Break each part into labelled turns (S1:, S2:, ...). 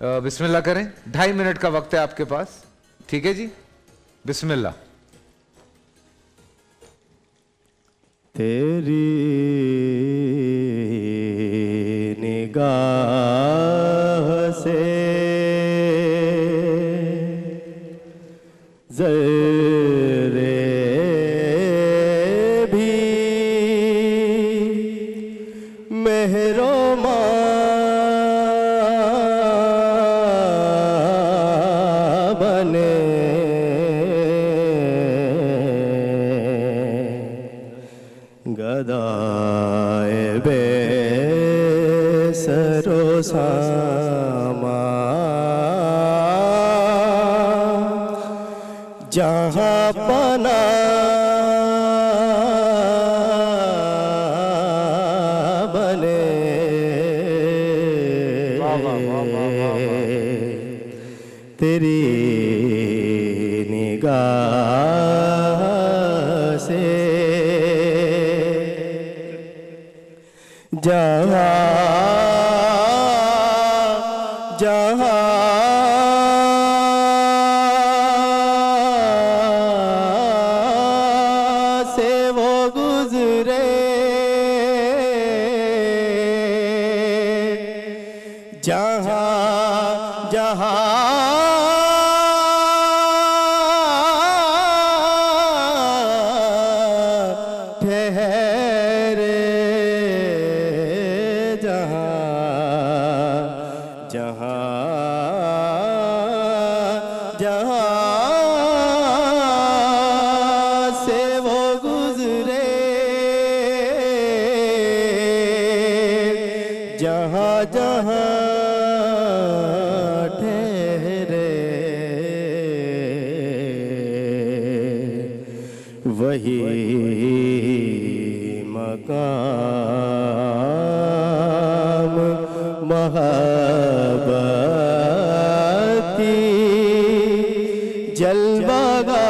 S1: बिस्मिल्लाह करें। 2.5 मिनट का वक्त है आपके पास, ठीक है जी, बिस्मिल्लाह।
S2: तेरी निगाह से ज़र्रे भी मेहरमा बने, गदाए बे सरो सामा जहाँ पना बने, तेरी निगाह से जहाँ जहाँ से वो गुजरे, जहाँ जहाँ ठहरे, से वो गुजरे, जहाँ जहाँ ठहरे, वही मकाम मोहब्बती जलवागा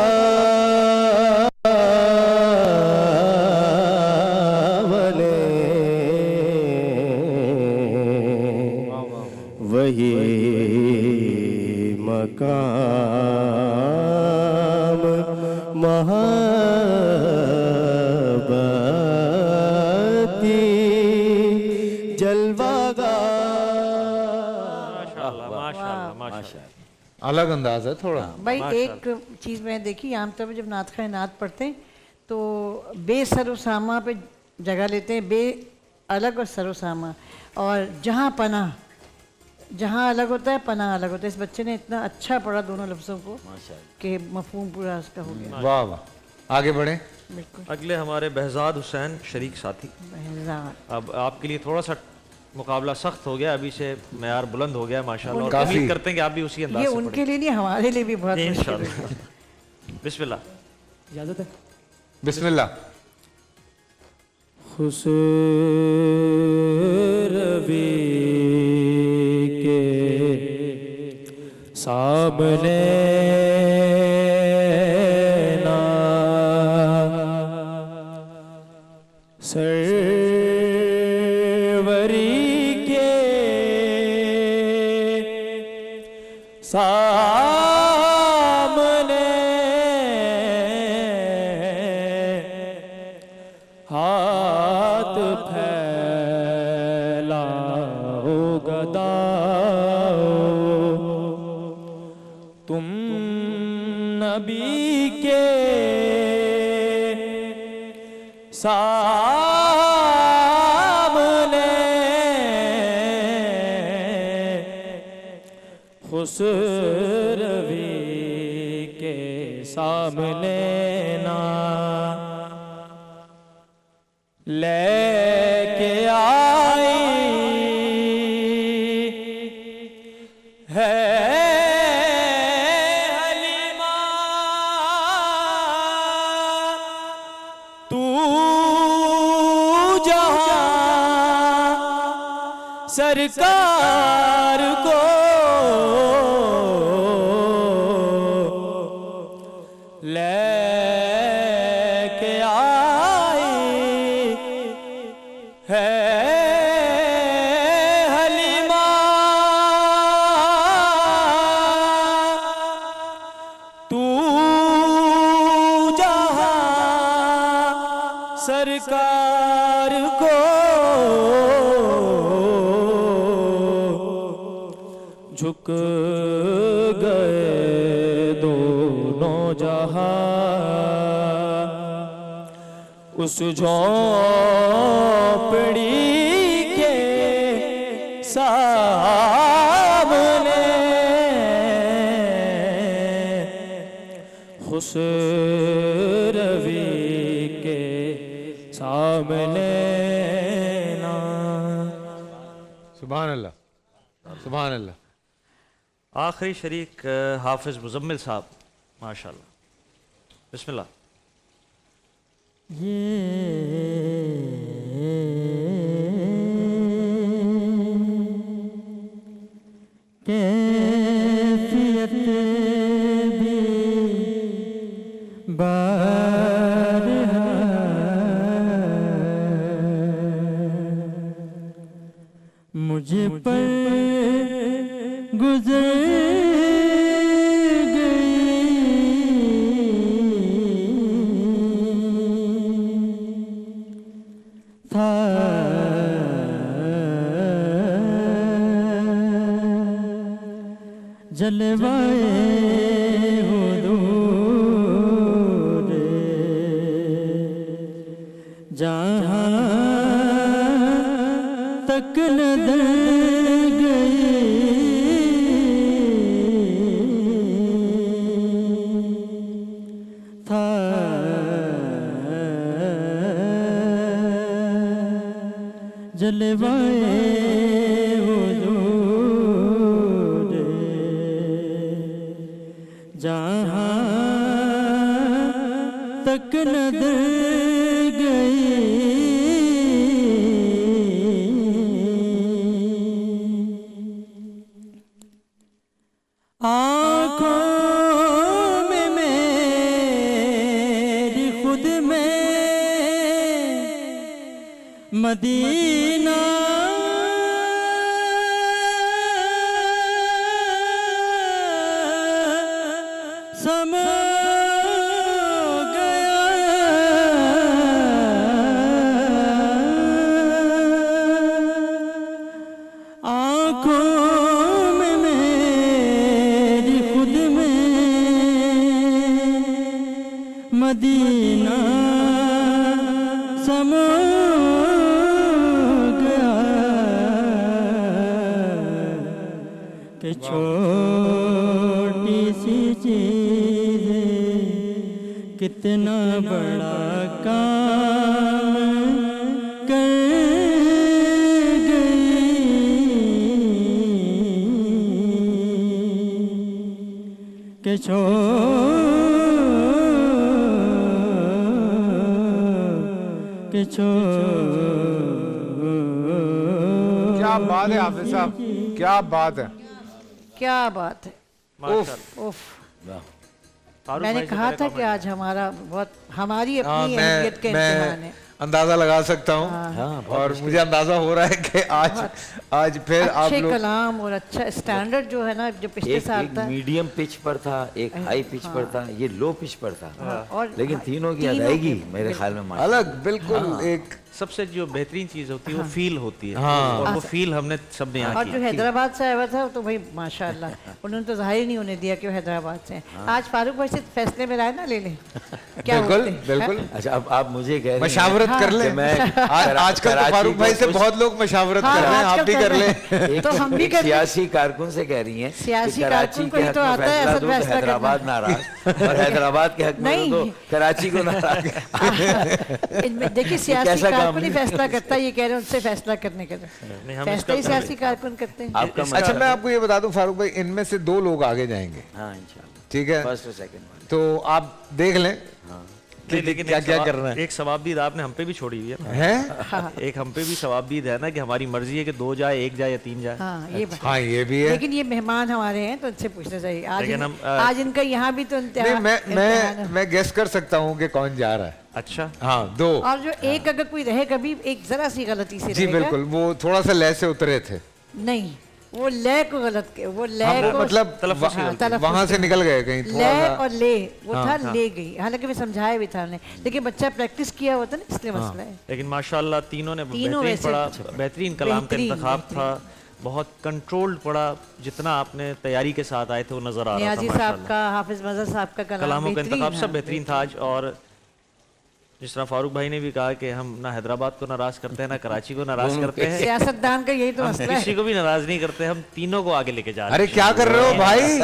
S2: बने, वही मकाम मोहब्बती जलवागा।
S1: अलग अंदाज है थोड़ा।
S3: भाई एक चीज़ मैं देखी, आमतौर पर जब नात खाए नात पढ़ते हैं तो बेसरोसामा पे जगह लेते हैं, बे अलग और सरोसामा, और जहाँ पनाह, जहाँ अलग होता है पनाह अलग होता है। इस बच्चे ने इतना अच्छा पढ़ा दोनों लफ्ज़ों को कि मफहूम पूरा उसका हो गया।
S1: वाह वाह, आगे बढ़े।
S3: बिल्कुल।
S4: अगले हमारे बहजाद हुसैन शरीक साथी। अब आपके लिए थोड़ा सा मुकाबला सख्त हो गया, अभी से मेयार बुलंद हो गया माशाल्लाह, और उम्मीद करते हैं कि आप भी उसी अंदाज
S3: ये
S4: से
S3: उनके लिए नहीं, हमारे लिए भी बहुत मुश्किल है।
S4: बिस्मिल्लाह।
S2: इजाज़त है?
S1: बिस्मिल्लाह।
S2: खुसरवी के सामने ना सरवरी के सामने हाथ फैलाओ गदाओ, तुम नबी के सामने खुसरवी के सामने ना लेके आई है हलीमा, तू जहाँ सरकार को लेके आई है हलीमा, सरकार को झुक गए दोनों जहां, उस झोंपड़ी के सामने खुसरवी के सामने ना।
S1: सुभान अल्लाह, सुभान अल्लाह।
S4: आखिरी शरीक हाफिज मुजम्मिल साहब, माशाल्लाह, बिस्मिल्लाह।
S2: कैफियत भी बारहा मुझे पर गुजर जलवाए हुजूर जहाँ तक नजर गई था जलवाए जहाँ तक नजर गई आँखों में मेरी खुद में मदीना समा गया आँखों में मेरी खुद में मदीना समा गया कि छोटी सी चीज़ कितना बड़ा काम कर गई कि
S1: क्या बात है हाफिज साहब, क्या बात है,
S3: क्या बात है।
S4: माशाल्लाह।
S3: उफ,
S4: फारूक
S3: मैंने
S4: भाई से
S3: कहा
S4: पहले
S3: था
S4: कॉमेंट।
S3: कि आज हमारा बहुत हमारी
S1: हाँ,
S3: अपनी अहमियत का इम्तिहान
S1: मैं
S3: है।
S1: अंदाजा लगा सकता हूँ और मुझे अंदाजा हो रहा है कि आज फिर आप
S3: अच्छे
S1: लोग
S3: कलाम और अच्छा स्टैंडर्ड जो है ना, जो पिछले साल
S5: एक
S3: था।
S5: मीडियम पिच पर था, एक हाई पिच पर था, ये लो पिच पर था।
S3: और
S5: लेकिन तीनों की
S3: तीनों
S5: अदायगी
S3: की-
S5: मेरे ख्याल में माशाल्लाह।
S1: अलग बिल्कुल एक
S4: सबसे जो बेहतरीन चीज होती है वो फील होती है,
S1: हाँ।
S4: और वो फील हमने सबने यहाँ
S3: और
S4: की।
S3: जो हैदराबाद से आया हुआ था तो भाई माशाल्लाह उन्होंने तो जाहिर नहीं होने दिया कि वो हैदराबाद से हैं। आज फारूक भाई से फैसले में राय ना ले लें, क्या
S1: बिल्कुल
S3: बोलते हैं?
S1: बिल्कुल
S5: अच्छा, अब आप मुझे कह रहे हैं
S1: मशावरत कर ले।
S5: कि मैं
S1: आजकल तो
S5: कराची
S1: फारूक
S5: को
S1: भाई से
S5: कुछ-
S1: बहुत लोग मशावरत
S3: हाँ,
S1: कर रहे हैं, आप
S3: आजकल
S1: भी
S3: कर
S1: कर
S3: रहे
S1: ले।
S5: एक,
S3: तो हम भी
S5: एक
S3: कर लें।
S5: सियासी कारकुन से कह रही हैं
S3: सियासी
S5: कि कराची
S3: कारकुन को
S5: के
S3: ही
S5: हक
S3: तो
S5: में
S3: आता है
S5: फैसला
S3: ऐसा
S5: दो तो
S3: फैसला
S5: हैदराबाद
S3: करना।
S5: नाराज और हैदराबाद के हक में
S3: नहीं।
S5: दो तो कराची को नाराज।
S3: इनमें देखिए सियासी
S5: कैसा काम
S3: कारकुन ही
S5: है?
S3: फैसला करता है, ये कह रहे हैं उनसे फैसला करने के लिए
S4: नहीं, हम
S3: फैसला ही
S4: इसका-
S3: सियासी कारकुन करते हैं।
S5: आपका
S1: अच्छा, मैं आपको ये बता दूं फारूक भाई, इनमें से 2 लोग आगे जाएंगे,
S5: हाँ इंशाल्लाह,
S1: ठीक है,
S5: फर्स्ट और सेकंड।
S1: तो आप देख लें
S4: नहीं, लेकिन
S1: क्या
S4: एक
S1: क्या
S4: सवाब-
S1: कर रहे हैं।
S4: एक सवाबदीद आपने हम पे भी छोड़ी हुई है ना।
S1: हैं?
S4: एक हम पे भी सवाबदीद है ना कि हमारी मर्जी है कि 2 जाए, 1 जाए या 3 जाए।
S3: हाँ ये बात।
S1: हाँ ये भी है।
S3: लेकिन ये मेहमान हमारे हैं तो इनसे पूछना चाहिए। आज
S4: लेकिन
S3: आज इनका यहाँ भी तो
S1: नहीं,
S3: इम्तिहान है।
S1: मैं गेस कर सकता हूँ कि कौन जा रहा है।
S4: अच्छा,
S1: हाँ 2
S3: और जो एक अगर कोई रहे कभी एक जरा सी गलती से
S1: जी
S3: रहेगा।
S1: बिल्कुल, वो थोड़ा सा लय से उतरे थे।
S3: नहीं, वो ले को गलत वो ले को
S1: मतलब
S4: तलफ़्फ़ुज़ की गलती।
S1: वहां से निकल गए कहीं
S3: ले
S1: थोड़ा सा।
S3: और ले वो था ले गई, हालांकि मैं समझाया भी था उन्हें, लेकिन बच्चा प्रैक्टिस किया होता ना, इसलिए मसला है।
S4: लेकिन माशाल्लाह तीनों ने
S3: तीनों
S4: बेहतरीन
S3: वैसे
S4: पढ़ा, बेहतरीन कलाम का
S3: बेहतरीन,
S4: इंतखाब था, बहुत कंट्रोल्ड पढ़ा, जितना आपने तैयारी के साथ आए थे वो नजर आ रहा था
S3: नियाजी साहब
S4: माशाल्लाह।
S3: का, हाफिज मजहर साहब का
S4: कलामों का इंतखाब सब
S3: हाँ,
S4: बेहतरीन था आज। और जिस तरह फारूक भाई ने भी कहा कि हम ना हैदराबाद को नाराज करते हैं ना कराची को नाराज करते हैं,
S3: सियासतदान का यही तो
S4: हम
S3: मसला
S4: किसी
S3: है।
S4: को भी नाराज नहीं करते, हम तीनों को आगे लेके जा रहे
S1: अरे
S4: हैं।
S1: क्या कर रहे हो भाई,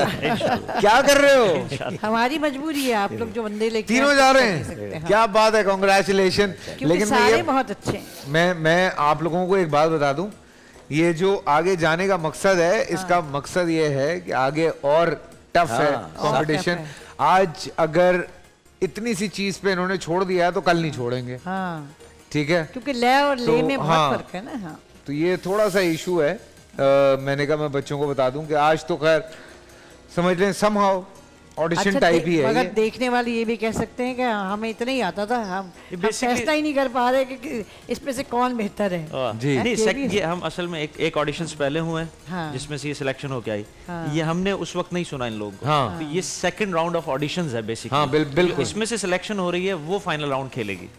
S1: क्या कर रहे हो?
S3: हमारी मजबूरी है, आप लोग जो बंदे लेके
S1: तीनों
S3: आए,
S1: जा
S3: कुछ
S1: रहे
S3: कर नहीं सकते,
S1: हैं,
S3: हाँ।
S1: क्या बात है, कॉन्ग्रेचुलेशन।
S3: क्योंकि
S1: लेकिन मैं
S3: सारे
S1: ये
S3: बहुत अच्छे हैं।
S1: मैं आप लोगों को एक बात बता दूं, ये जो आगे जाने का मकसद है, इसका मकसद ये है कि आगे और टफ है कंपटीशन।
S3: टफ है।
S1: आज अगर इतनी सी चीज पे इन्होंने छोड़ दिया है तो कल नहीं छोड़ेंगे,
S3: हाँ,
S1: ठीक है?
S3: क्योंकि ले और ले
S1: तो,
S3: में बहुत
S1: हाँ।
S3: फर्क है ना। हाँ,
S1: तो ये थोड़ा सा इशू है। मैंने कहा मैं बच्चों को बता दूं कि आज तो खैर समझ लें समहाउ ऑडिशन टाइप ही है
S3: मगर
S1: ये।
S3: देखने वाले ये भी कह सकते हैं कि हमें इतना ही आता था, हम
S4: basically-
S3: फैसला ही नहीं कर पा रहे कि इसमें से कौन बेहतर है।
S1: जी।
S4: नहीं,
S3: ये भी है।
S4: ये हम असल में एक ऑडिशंस पहले हुए हैं,
S3: हाँ।
S4: जिसमें से ये सिलेक्शन होके आई।
S3: हाँ।
S4: ये हमने उस वक्त नहीं सुना इन लोगों को।
S1: हाँ।
S4: तो ये सेकंड राउंड ऑफ ऑडिशंस है बेसिकली।
S1: हाँ, बिल्कुल।
S4: इसमें से सिलेक्शन हो रही है, वो फाइनल राउंड खेलेगी।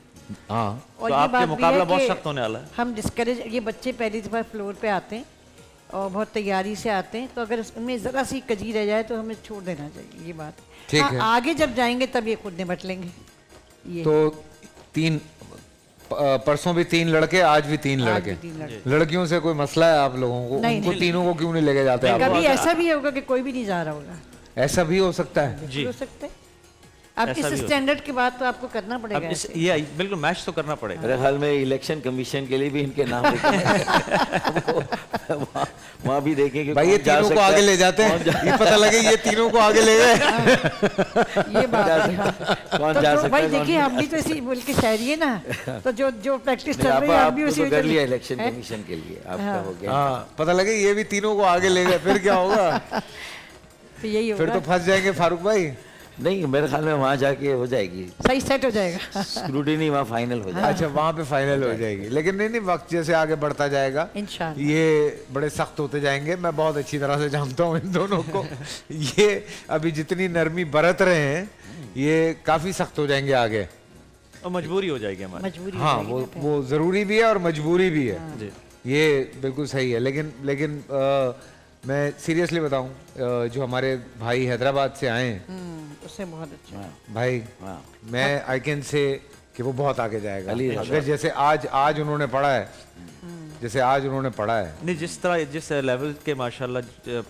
S1: हाँ
S3: और
S4: तो
S3: ये
S4: आपके
S3: बात भी
S4: मुकाबला
S3: है
S4: बहुत
S3: कि
S4: सख्त होने वाला है।
S3: हम डिस्करेज, ये बच्चे पहली दफा फ्लोर पे आते हैं और बहुत तैयारी से आते हैं, तो अगर उनमें जरा सी कजी रह जाए तो हमें छोड़ देना चाहिए, ये बात।
S1: ठीक
S3: हाँ,
S1: है।
S3: आगे जब जाएंगे तब ये खुद निपट लेंगे। ये
S1: तो परसों भी 3 लड़के, आज भी 3
S3: आज
S1: लड़के।
S3: भी 3 लड़के।
S1: लड़कियों से कोई मसला है आप लोगों को?
S3: नहीं,
S1: उनको
S3: नहीं।
S1: तीनों को क्यों नहीं लेके जाते आप?
S3: कभी ऐसा भी होगा कि कोई भी नहीं जा रहा होगा,
S1: ऐसा भी हो सकता है।
S4: जी।
S3: हो सकता है। अब
S4: ऐसा
S3: इस
S4: भी हो
S3: स्टैंडर्ड के बाद तो आपको करना
S4: अब
S3: पड़ेगा
S4: इस
S3: ऐसे।
S4: ये बिल्कुल मैच तो करना पड़ेगा।
S5: मेरे ख्याल में इलेक्शन कमीशन के लिए भी इनके नाम वहाँ भी देखें कि
S1: भाई ये
S5: कौन जा
S1: तीनों को
S5: सकता
S1: आगे
S5: है,
S1: ले जाते
S5: कौन जा-
S1: हैं, ये पता लगे ये तीनों को आगे ले गए।
S3: ये बात है, हाँ।
S5: कौन
S3: तो
S5: जा
S3: जो
S5: सकता
S3: भाई
S5: है, कौन
S3: देखिए,
S5: नहीं।
S3: हम भी तो इसी मुल्क के शहरी है ना, तो जो प्रैक्टिस चल
S5: नहीं,
S3: रही है हम भी
S5: आपको
S3: उसी
S5: तो
S3: में
S5: कर
S3: चल-
S5: लिया इलेक्शन
S3: हैं?
S5: कमीशन के लिए, आपका हो गया।
S1: हाँ, पता लगे ये भी तीनों को आगे ले गए, फिर क्या होगा?
S3: तो यही
S1: फिर
S3: होगा,
S1: तो फंस जाएंगे फारूक भाई।
S5: नहीं, मेरे ख्याल में वहाँ जाके हो जाएगी,
S3: सही सेट हो जाएगा।
S5: स्क्रूटिनी वहाँ फाइनल हो जाएगी।
S1: अच्छा, वहां पे फाइनल हो जाएगी। लेकिन नहीं, वक्त जैसे आगे बढ़ता जाएगा
S3: इंशाल्लाह।
S1: ये बड़े सख्त होते जाएंगे। मैं बहुत अच्छी तरह से जानता हूँ इन दोनों को। ये अभी जितनी नरमी बरत रहे हैं, ये काफी सख्त हो जाएंगे आगे।
S4: और मजबूरी हो जाएगी हमारी।
S3: मजबूरी
S1: हाँ,
S3: हो जाएगी ना फिर।
S1: वो जरूरी भी है और मजबूरी भी है।
S4: जी।
S1: ये बिल्कुल सही है। लेकिन मैं सीरियसली बताऊं, जो हमारे भाई हैदराबाद से आए हैं,
S3: उससे बहुत अच्छा।
S1: भाई
S5: हाँ।
S1: मैं आई कैन से कि वो बहुत आगे जाएगा।
S5: अली
S1: अगर जैसे आज उन्होंने पढ़ा है, जैसे आज उन्होंने पढ़ा है।
S4: नहीं, जिस लेवल के माशाल्लाह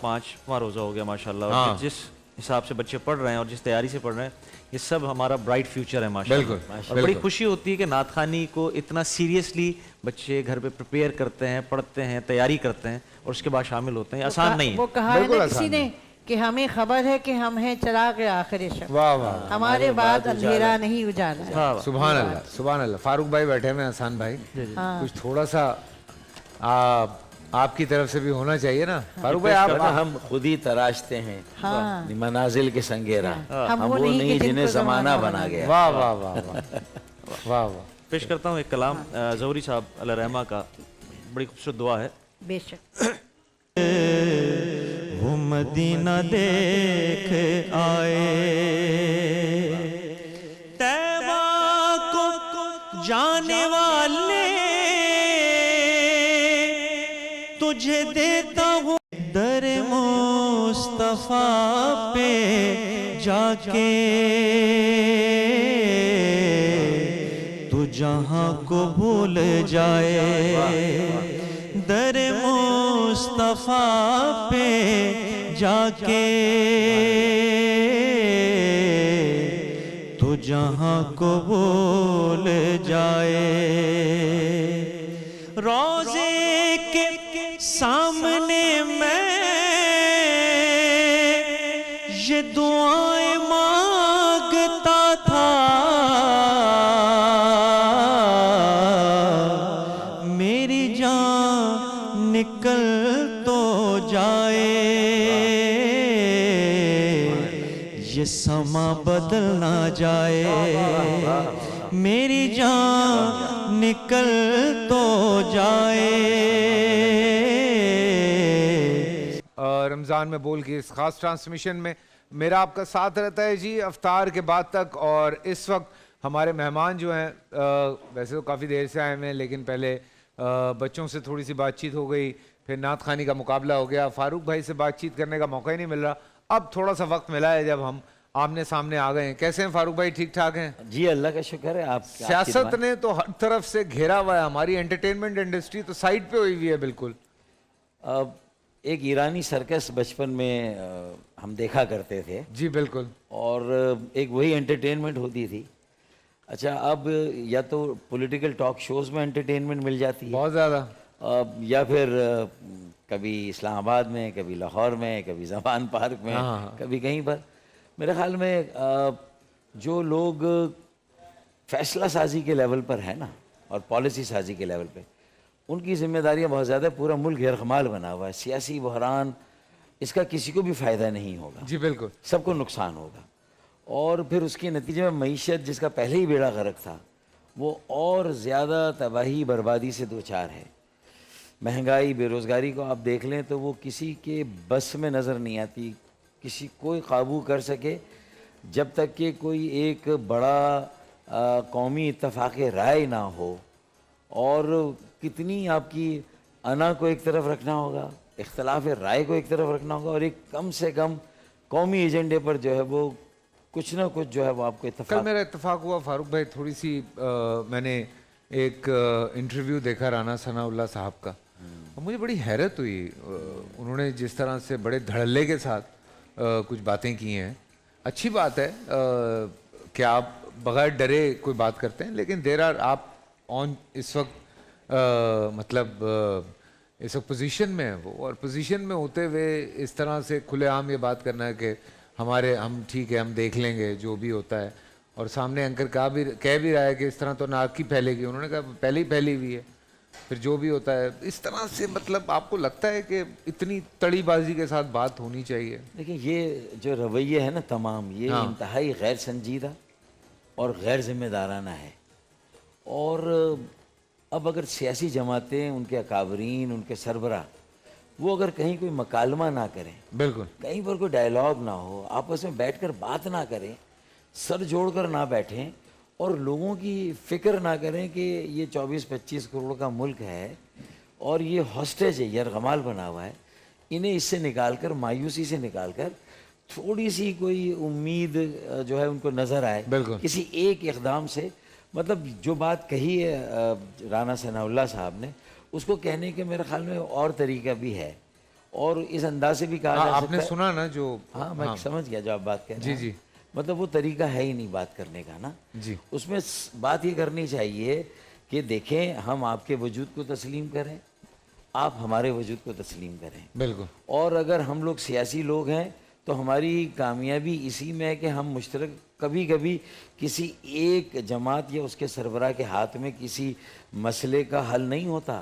S4: 5वां रोज़ा हो गया माशाल्लाह,
S1: हाँ।
S4: और जिस हिसाब से बच्चे पढ़ रहे हैं और जिस तैयारी से पढ़ रहे हैं, ये सब हमारा ब्राइट फ्यूचर है माशाल्लाह।
S1: बिल्कुल,
S4: और बड़ी
S1: बिल्कुल।
S4: खुशी होती है कि नात खानी को इतना सीरियसली बच्चे घर पे प्रिपेयर करते हैं, पढ़ते हैं, तैयारी करते हैं और उसके बाद शामिल होते हैं। आसान नहीं
S3: वो
S4: है।
S3: कहा है
S1: बिल्कुल
S3: ना
S1: आसान
S3: किसी ने कि हमें खबर है कि हम हैं चिराग आखिर शब,
S1: वाह वाह,
S3: हमारे बाद अंधेरा नहीं उजाला।
S4: हाँ,
S1: सुभान अल्लाह, सुभान अल्लाह। फारूक भाई बैठे हैं, आसान भाई, कुछ थोड़ा सा आपकी तरफ से भी होना चाहिए ना फारूक भाई। आप
S5: वरना हम खुद ही तराशते हैं
S3: हाँ।
S5: मनाजिल के संगेरा,
S3: हम
S5: हम
S3: वो
S5: वो
S3: नहीं
S5: नहीं
S3: कि
S5: जिन्हें
S3: जिनको
S5: जमाना
S3: ज़माना
S5: बना गया।
S1: वाह वाह वाह वाह वाह वाह।
S4: पेश करता हूँ एक कलाम ज़ौहरी साहब अल्लाह रहमा का, बड़ी खूबसूरत दुआ है।
S3: बेशक।
S2: वो मदीना देख आए, तैबा को जाने वाले, तुझे देता हूँ दर मुस्तफा पे जाके, तू जहाँ को भूल जाए, दर मुस्तफा पे जाके, तू जहाँ को भूल जाए, रोजे के सामने मैं ये दुआएं मांगता था, मेरी जान निकल तो जाए, ये समा बदल ना जाए, मेरी जान निकल तो जाए,
S1: रमज़ान में बोल के इस खास ट्रांसमिशन में मेरा आपका साथ रहता है जी अफ्तार के बाद तक। और इस वक्त हमारे मेहमान जो हैं वैसे तो काफ़ी देर से आए हुए हैं, लेकिन पहले बच्चों से थोड़ी सी बातचीत हो गई, फिर नात खानी का मुकाबला हो गया, फारूक भाई से बातचीत करने का मौका ही नहीं मिल रहा। अब थोड़ा सा वक्त मिला है जब हम आमने सामने आ गए हैं। कैसे हैं फारूक भाई, ठीक ठाक हैं?
S5: जी अल्लाह का शुक्र है। आप
S1: सियासत ने तो हर तरफ से घेरा हुआ है, हमारी एंटरटेनमेंट इंडस्ट्री तो साइड पे हुई हुई है बिल्कुल।
S5: अब एक ईरानी सर्कस बचपन में हम देखा करते थे
S1: जी बिल्कुल।
S5: और एक वही एंटरटेनमेंट होती थी। अच्छा, अब या तो पॉलिटिकल टॉक शोज में एंटरटेनमेंट मिल जाती है
S1: बहुत ज़्यादा,
S5: या फिर कभी इस्लामाबाद में, कभी लाहौर में, कभी जमान पार्क में, कभी कहीं पर। मेरे ख्याल में जो लोग फैसला साजी के लेवल पर है ना और पॉलिसी साजी के लेवल पे, उनकी जिम्मेदारियां बहुत ज़्यादा। पूरा मुल्क गैरकमाल बना हुआ है, सियासी बहरान, इसका किसी को भी फ़ायदा नहीं होगा।
S1: जी बिल्कुल,
S5: सबको नुकसान होगा। और फिर उसके नतीजे में मईशत जिसका पहले ही बेड़ा गर्क था वो और ज़्यादा तबाही बर्बादी से दो चार है। महंगाई, बेरोज़गारी को आप देख लें तो वो किसी के बस में नज़र नहीं आती, किसी कोई काबू कर सके जब तक कि कोई एक बड़ा कौमी इत्तफाक़ राय ना हो। और कितनी आपकी अना को एक तरफ रखना होगा, इख्तलाफ राय को एक तरफ रखना होगा, और एक कम से कम कौमी एजेंडे पर जो है वो कुछ ना कुछ जो है वो आपको इत्तफाक।
S1: कल मेरा इत्तफाक हुआ फारूक भाई, थोड़ी सी मैंने एक इंटरव्यू देखा राना सनाउल्लाह साहब का, और मुझे बड़ी हैरत हुई। उन्होंने जिस तरह से बड़े धड़ल्ले के साथ कुछ बातें की हैं। अच्छी बात है कि आप बगैर डरे कोई बात करते हैं, लेकिन देर आर आप ऑन इस वक्त मतलब इस वक्त पोजीशन में है वो, और पोजीशन में होते हुए इस तरह से खुलेआम ये बात करना है कि हम ठीक है, हम देख लेंगे जो भी होता है। और सामने एंकर कह भी रहा है कि इस तरह तो नाक ही फैलेगी, उन्होंने कहा पहले ही फैली हुई है, फिर जो भी होता है इस तरह से। मतलब आपको लगता है कि इतनी तड़ीबाजी के साथ बात होनी चाहिए?
S5: देखिए, ये जो रवैये है ना तमाम, ये इंतहाई गैर संजीदा और गैर जिम्मेदाराना है। और अब अगर सियासी जमातें, उनके अकाबरीन, उनके सरबराह, वो अगर कहीं कोई मकालमा ना करें, बिल्कुल कहीं पर कोई डायलॉग ना हो, आपस में बैठकर बात ना करें, सर जोड़कर ना बैठें और लोगों की फ़िक्र ना करें कि ये 24-25 करोड़ का मुल्क है और ये हॉस्टेज है, यरगमाल बना हुआ है, इन्हें इससे निकालकर, मायूसी से निकालकर, थोड़ी सी कोई उम्मीद जो है उनको नज़र आए किसी एक इक़दाम से। मतलब जो बात कही है राना सनाउल्लाह साहब ने, उसको कहने के मेरे ख्याल में और तरीका भी है, और इस अंदाज से भी कहा जा सकता है।
S1: आपने सुना ना जो,
S5: मैं समझ गया जो आप बात कह रहे हैं।
S1: जी।
S5: मतलब वो तरीका है ही नहीं बात करने का ना
S1: जी।
S5: उसमें बात ये करनी चाहिए कि देखें, हम आपके वजूद को तस्लीम करें, आप हमारे वजूद को तस्लीम करें।
S1: बिल्कुल।
S5: और अगर हम लोग सियासी लोग हैं तो हमारी कामयाबी इसी में है कि हम मुश्तरक, कभी कभी किसी एक जमात या उसके सरबराह के हाथ में किसी मसले का हल नहीं होता,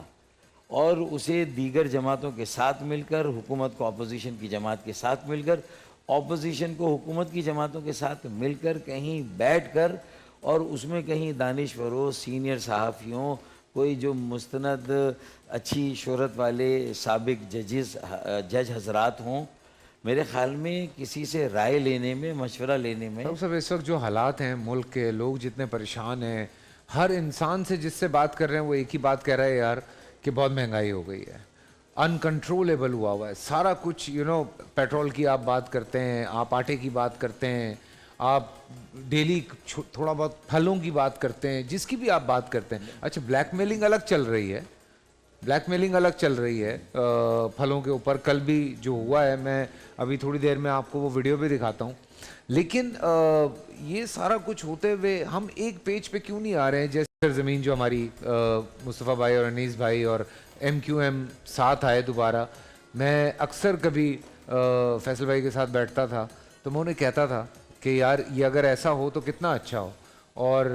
S5: और उसे दीगर जमातों के साथ मिलकर, हुकूमत को अपोजिशन की जमात के साथ मिलकर, अपोजिशन को हुकूमत की जमातों के साथ मिलकर कहीं बैठकर, और उसमें कहीं दानिशवरों, सीनियर सहाफ़ियों, कोई जो मुस्तनद अच्छी शोहरत वाले साबिक जज हजरात हों, मेरे ख्याल में किसी से राय लेने में, मशवरा लेने में।
S1: सब इस वक्त जो हालात हैं मुल्क के, लोग जितने परेशान हैं, हर इंसान से जिससे बात कर रहे हैं वो एक ही बात कह रहा है यार कि बहुत महंगाई हो गई है, अनकंट्रोलेबल हुआ है सारा कुछ। पेट्रोल की आप बात करते हैं, आप आटे की बात करते हैं, आप डेली थोड़ा बहुत फलों की बात करते हैं, जिसकी भी आप बात करते हैं। अच्छा, ब्लैकमेलिंग अलग चल रही है, फलों के ऊपर। कल भी जो हुआ है, मैं अभी थोड़ी देर में आपको वो वीडियो भी दिखाता हूँ। लेकिन ये सारा कुछ होते हुए हम एक पेज पे क्यों नहीं आ रहे हैं? जैसे ज़मीन जो हमारी मुस्तफ़ा भाई और अनीस भाई और MQM साथ आए दोबारा। मैं अक्सर कभी फैसल भाई के साथ बैठता था तो मैं उन्हें कहता था कि यार ये अगर ऐसा हो तो कितना अच्छा हो, और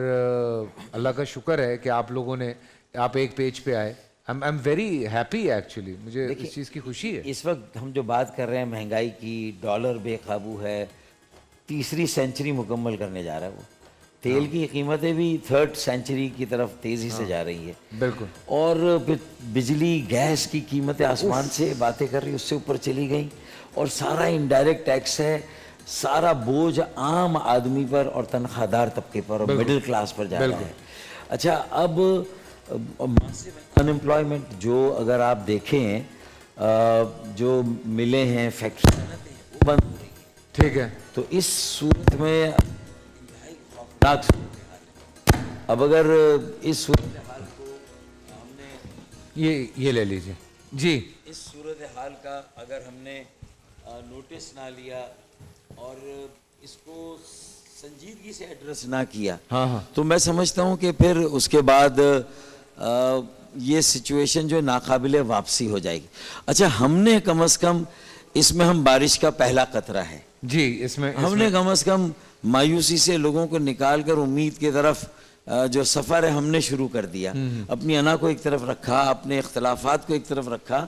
S1: अल्लाह का शुक्र है कि आप लोगों ने, आप एक पेज पे आए। I am very happy actually, मुझे इस चीज़ की खुशी है।
S5: इस वक्त हम जो बात कर रहे हैं महंगाई की, डॉलर बेकाबू है, तीसरी सेंचुरी मुकम्मल करने जा रहा है वो, तेल की कीमतें भी 3rd सेंचुरी की तरफ तेजी से जा रही है।
S1: बिल्कुल।
S5: और फिर बिजली गैस की कीमतें आसमान से बातें कर रही, उससे ऊपर चली गई। और सारा इनडायरेक्ट टैक्स है, सारा बोझ आम आदमी पर और तनख्वाहदार तबके पर और मिडिल क्लास पर जा रहा है। अच्छा, अब अनएम्प्लॉयमेंट जो अगर आप देखें, जो मिले हैं, फैक्ट्री बंद हो रही है,
S1: ठीक है।
S5: तो इस सूरत में अब अगर इस सूरत हाल को हमने
S1: ये ले लीजिए जी।
S5: इस सूरत हाल का अगर हमने नोटिस ना लिया और इसको संजीदगी से एड्रेस ना किया,
S1: हाँ।
S5: तो मैं समझता हूँ कि फिर उसके बाद ये सिचुएशन जो नाकाबिले वापसी हो जाएगी। अच्छा, हमने कम से कम इसमें हम बारिश का पहला कतरा है
S1: जी। इसमें
S5: हमने कम से कम मायूसी से लोगों को निकाल कर उम्मीद की तरफ जो सफ़र है हमने शुरू कर दिया। अपनी अना को एक तरफ रखा, अपने इख्तलाफात को एक तरफ रखा,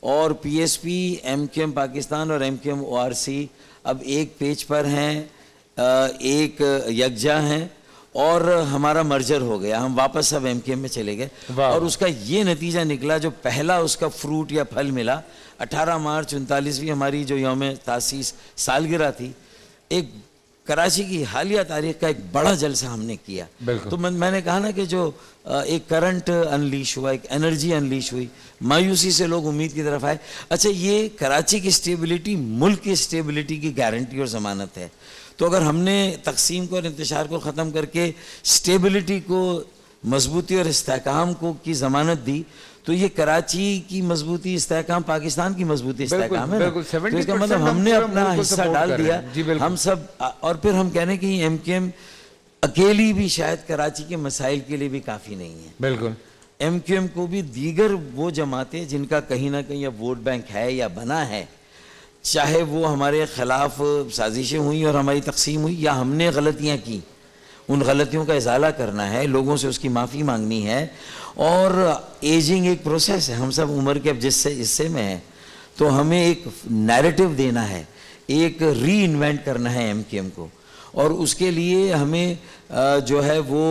S5: और पीएसपी, एमक्यूएम पाकिस्तान और एमक्यूएम ओआरसी अब एक पेज पर हैं, एक यकजा हैं, और हमारा मर्जर हो गया। हम वापस सब एमक्यूएम में चले गए और उसका ये नतीजा निकला, जो पहला उसका फ्रूट या फल मिला 18 मार्च 39वीं हमारी जो यौम तासीस सालगिरह थी, एक कराची की हालिया तारीख का एक बड़ा जलसा हमने किया। तो मैंने कहा ना कि जो एक करंट अनलीश हुआ, एक एनर्जी अनलीश हुई, मायूसी से लोग उम्मीद की तरफ आए। अच्छा, ये कराची की स्टेबिलिटी मुल्क की स्टेबिलिटी की गारंटी और ज़मानत है। तो अगर हमने तकसीम को और इंतशार को ख़त्म करके स्टेबिलिटी को, मजबूती और इस्तेहकाम को की ज़मानत दी, तो ये कराची की मजबूती इस्तेहकाम पाकिस्तान की मजबूती इस्तेहकाम है। तो इसका मतलब हमने अपना हिस्सा डाल दिया हम सब। और फिर हम कह रहे हैं कि एमक्यूएम अकेली भी शायद कराची के मसाइल के लिए भी काफ़ी नहीं है।
S1: बिल्कुल।
S5: एमक्यूएम को भी दीगर वो जमातें जिनका कहीं ना कहीं अब वोट बैंक है या बना है, चाहे वो हमारे ख़िलाफ़ साजिशें हुई और हमारी तकसीम हुई या हमने गलतियाँ की, उन गलतियों का इजाला करना है, लोगों से उसकी माफ़ी मांगनी है। और एजिंग एक प्रोसेस है, हम सब उम्र के अब जिससे हिस्से में हैं, तो हमें एक नैरेटिव देना है, एक री इन्वेंट करना है एमक्यूएम को, और उसके लिए हमें जो है वो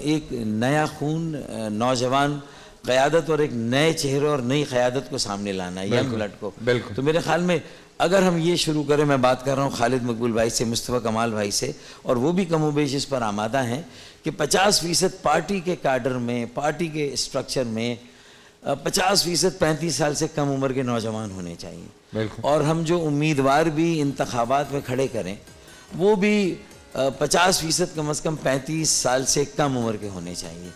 S5: एक नया खून, नौजवान क़यादत और एक नए चेहरे और नई क़यादत को सामने लाना है, यंग ब्लड को। तो मेरे ख्याल में अगर हम ये शुरू करें, मैं बात कर रहा हूँ खालिद मकबूल भाई से, मुस्तफ़ा कमाल भाई से, और वो भी कमोबेश इस पर आमादा हैं कि 50% पार्टी के काडर में, पार्टी के स्ट्रक्चर में 50% 35 साल से कम उम्र के नौजवान होने चाहिए। और हम जो उम्मीदवार भी इंतखाबात में खड़े करें, वो भी 50% कम से कम 35 साल से कम उम्र के होने चाहिए।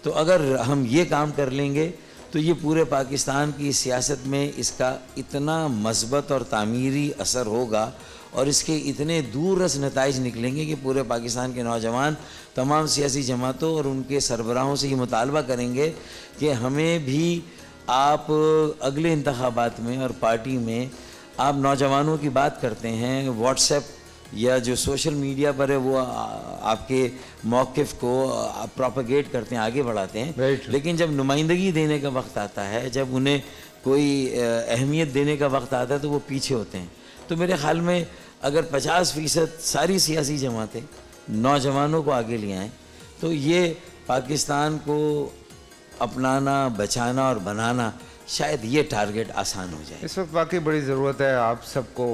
S5: तो अगर हम ये काम कर लेंगे तो ये पूरे पाकिस्तान की सियासत में इसका इतना मस्बत और तामीरी असर होगा और इसके इतने दूररस नताइज निकलेंगे कि पूरे पाकिस्तान के नौजवान तमाम सियासी जमातों और उनके सरबराहों से ये मुतालबा करेंगे कि हमें भी आप अगले इंतखाबात में और पार्टी में आप नौजवानों की बात करते हैं, व्हाट्सएप या जो सोशल मीडिया पर है वो आपके मौक़िफ़ को प्रोपेगेट करते हैं, आगे बढ़ाते हैं, लेकिन जब नुमाइंदगी देने का वक्त आता है, जब उन्हें कोई अहमियत देने का वक्त आता है, तो वो पीछे होते हैं। तो मेरे ख़्याल में अगर 50% सारी सियासी जमातें नौजवानों को आगे ले आएँ, तो ये पाकिस्तान को अपनाना, बचाना और बनाना, शायद ये टारगेट आसान हो जाए।
S1: इस वक्त वाकई बड़ी ज़रूरत है आप सबको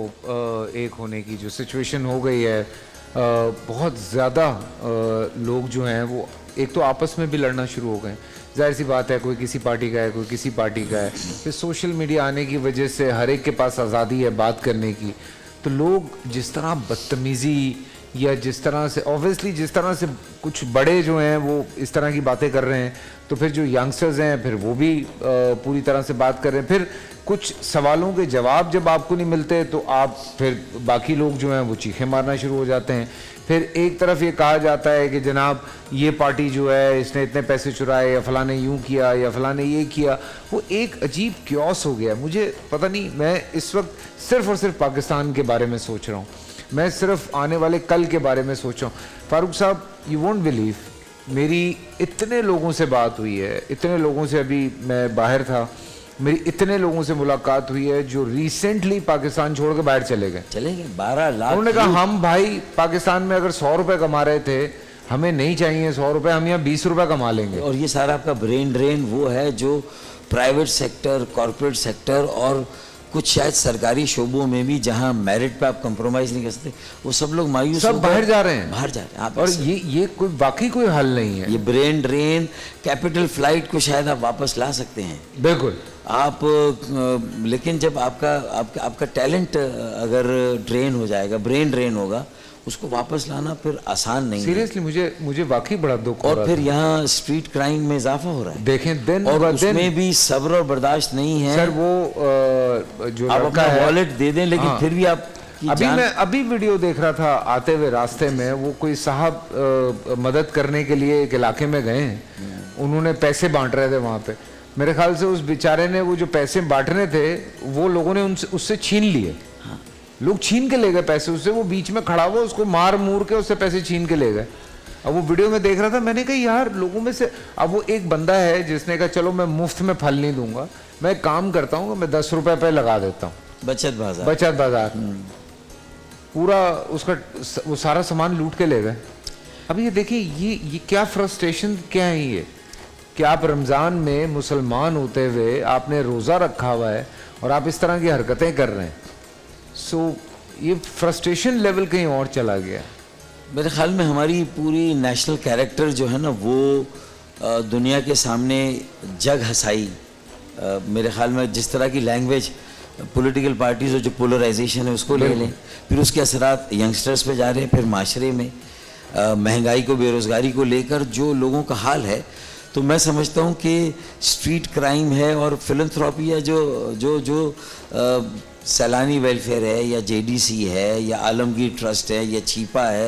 S1: एक होने की। जो सिचुएशन हो गई है, बहुत ज़्यादा लोग जो हैं वो एक तो आपस में भी लड़ना शुरू हो गए। जाहिर सी बात है, कोई किसी पार्टी का है, कोई किसी पार्टी का है। फिर सोशल मीडिया आने की वजह से हर एक के पास आज़ादी है बात करने की, तो लोग जिस तरह बदतमीज़ी या जिस तरह से, ऑब्वियसली जिस तरह से कुछ बड़े जो हैं वो इस तरह की बातें कर रहे हैं, तो फिर जो यंगस्टर्स हैं फिर वो भी पूरी तरह से बात कर रहे हैं। फिर कुछ सवालों के जवाब जब आपको नहीं मिलते तो आप फिर बाकी लोग जो हैं वो चीखें मारना शुरू हो जाते हैं। फिर एक तरफ ये कहा जाता है कि जनाब ये पार्टी जो है इसने इतने पैसे चुराए, या फलाने यूँ किया या फलाने ये किया। वो एक अजीब क्योस हो गया। मुझे पता नहीं, मैं इस वक्त सिर्फ़ और सिर्फ पाकिस्तान के बारे में सोच रहा हूँ, मैं सिर्फ आने वाले कल के बारे में सोच रहा हूँ। फारूक साहब, यू वोंट बिलीव, मेरी इतने लोगों से बात हुई है, इतने लोगों से, अभी मैं बाहर था, मेरी इतने लोगों से मुलाकात हुई है जो रिसेंटली पाकिस्तान छोड़ के बाहर चले गए।
S5: 12 लाख।
S1: उन्होंने कहा हम भाई पाकिस्तान में अगर 100 रुपये कमा रहे थे, हमें नहीं चाहिए 100 रुपए, हम यहाँ 20 रुपए कमा लेंगे।
S5: और ये सारा आपका ब्रेन ड्रेन वो है जो प्राइवेट सेक्टर, कॉरपोरेट सेक्टर और कुछ शायद सरकारी शोबों में भी जहां मेरिट पे आप कंप्रोमाइज नहीं कर सकते, वो सब लोग मायूस
S1: सब
S5: होकर
S1: बाहर जा रहे हैं।
S5: बाहर जा रहे हैं आप।
S1: और ये कोई बाकी कोई हल नहीं है।
S5: ये ब्रेन ड्रेन, कैपिटल फ्लाइट को शायद आप वापस ला सकते हैं
S1: बिल्कुल
S5: आप, लेकिन जब आपका टैलेंट अगर ड्रेन हो जाएगा, ब्रेन ड्रेन होगा, उसको वापस लाना फिर आसान नहीं है।
S1: सीरियसली मुझे वाकई बड़ा दुख हो
S5: और
S1: रहा
S5: फिर
S1: था।
S5: यहाँ स्ट्रीट क्राइम में इजाफा हो रहा है,
S1: देखें दिन
S5: और
S1: ब दिन।
S5: उसमें भी सब्र और बर्दाश्त नहीं है।
S1: सर वो जो
S5: आप
S1: लड़का
S5: अपना
S1: है,
S5: वॉलेट दे दें, लेकिन
S1: हाँ।
S5: फिर भी आप
S1: अभी वीडियो देख रहा था आते हुए रास्ते में, वो कोई साहब मदद करने के लिए एक इलाके में गए हैं, उन्होंने पैसे बांट रहे थे वहां पे। मेरे ख्याल से उस बेचारे ने वो जो पैसे बांटने थे वो लोगों ने उससे छीन लिए। लोग छीन के ले गए पैसे उससे, वो बीच में खड़ा हुआ, उसको मार मूर के उससे पैसे छीन के ले गए। अब वो वीडियो में देख रहा था, मैंने कहा यार लोगों में से, अब वो एक बंदा है जिसने कहा चलो मैं मुफ्त में फल नहीं दूंगा, मैं एक काम करता हूँ मैं 10 रुपए पे लगा देता हूँ
S5: बचत बाजार।
S1: बचत बाजार। पूरा उसका वो सारा सामान लूट के ले गए। अब ये देखिए ये क्या फ्रस्ट्रेशन क्या है ये, कि आप रमज़ान में मुसलमान होते हुए आपने रोज़ा रखा हुआ है और आप इस तरह की हरकतें कर रहे हैं। सो ये फ्रस्ट्रेशन लेवल कहीं और चला गया।
S5: मेरे ख्याल में हमारी पूरी नेशनल कैरेक्टर जो है ना, वो दुनिया के सामने जग हसाई, मेरे ख्याल में जिस तरह की लैंग्वेज पॉलिटिकल पार्टीज और जो पोलराइजेशन है उसको ले लें, फिर उसके असरात यंगस्टर्स पे जा रहे हैं, फिर माशरे में महंगाई को, बेरोज़गारी को लेकर जो लोगों का हाल है, तो मैं समझता हूँ कि स्ट्रीट क्राइम है और फिलंथ्रॉपी है, जो सैलानी वेलफेयर है या जेडीसी है या आलमगीर ट्रस्ट है या छीपा है,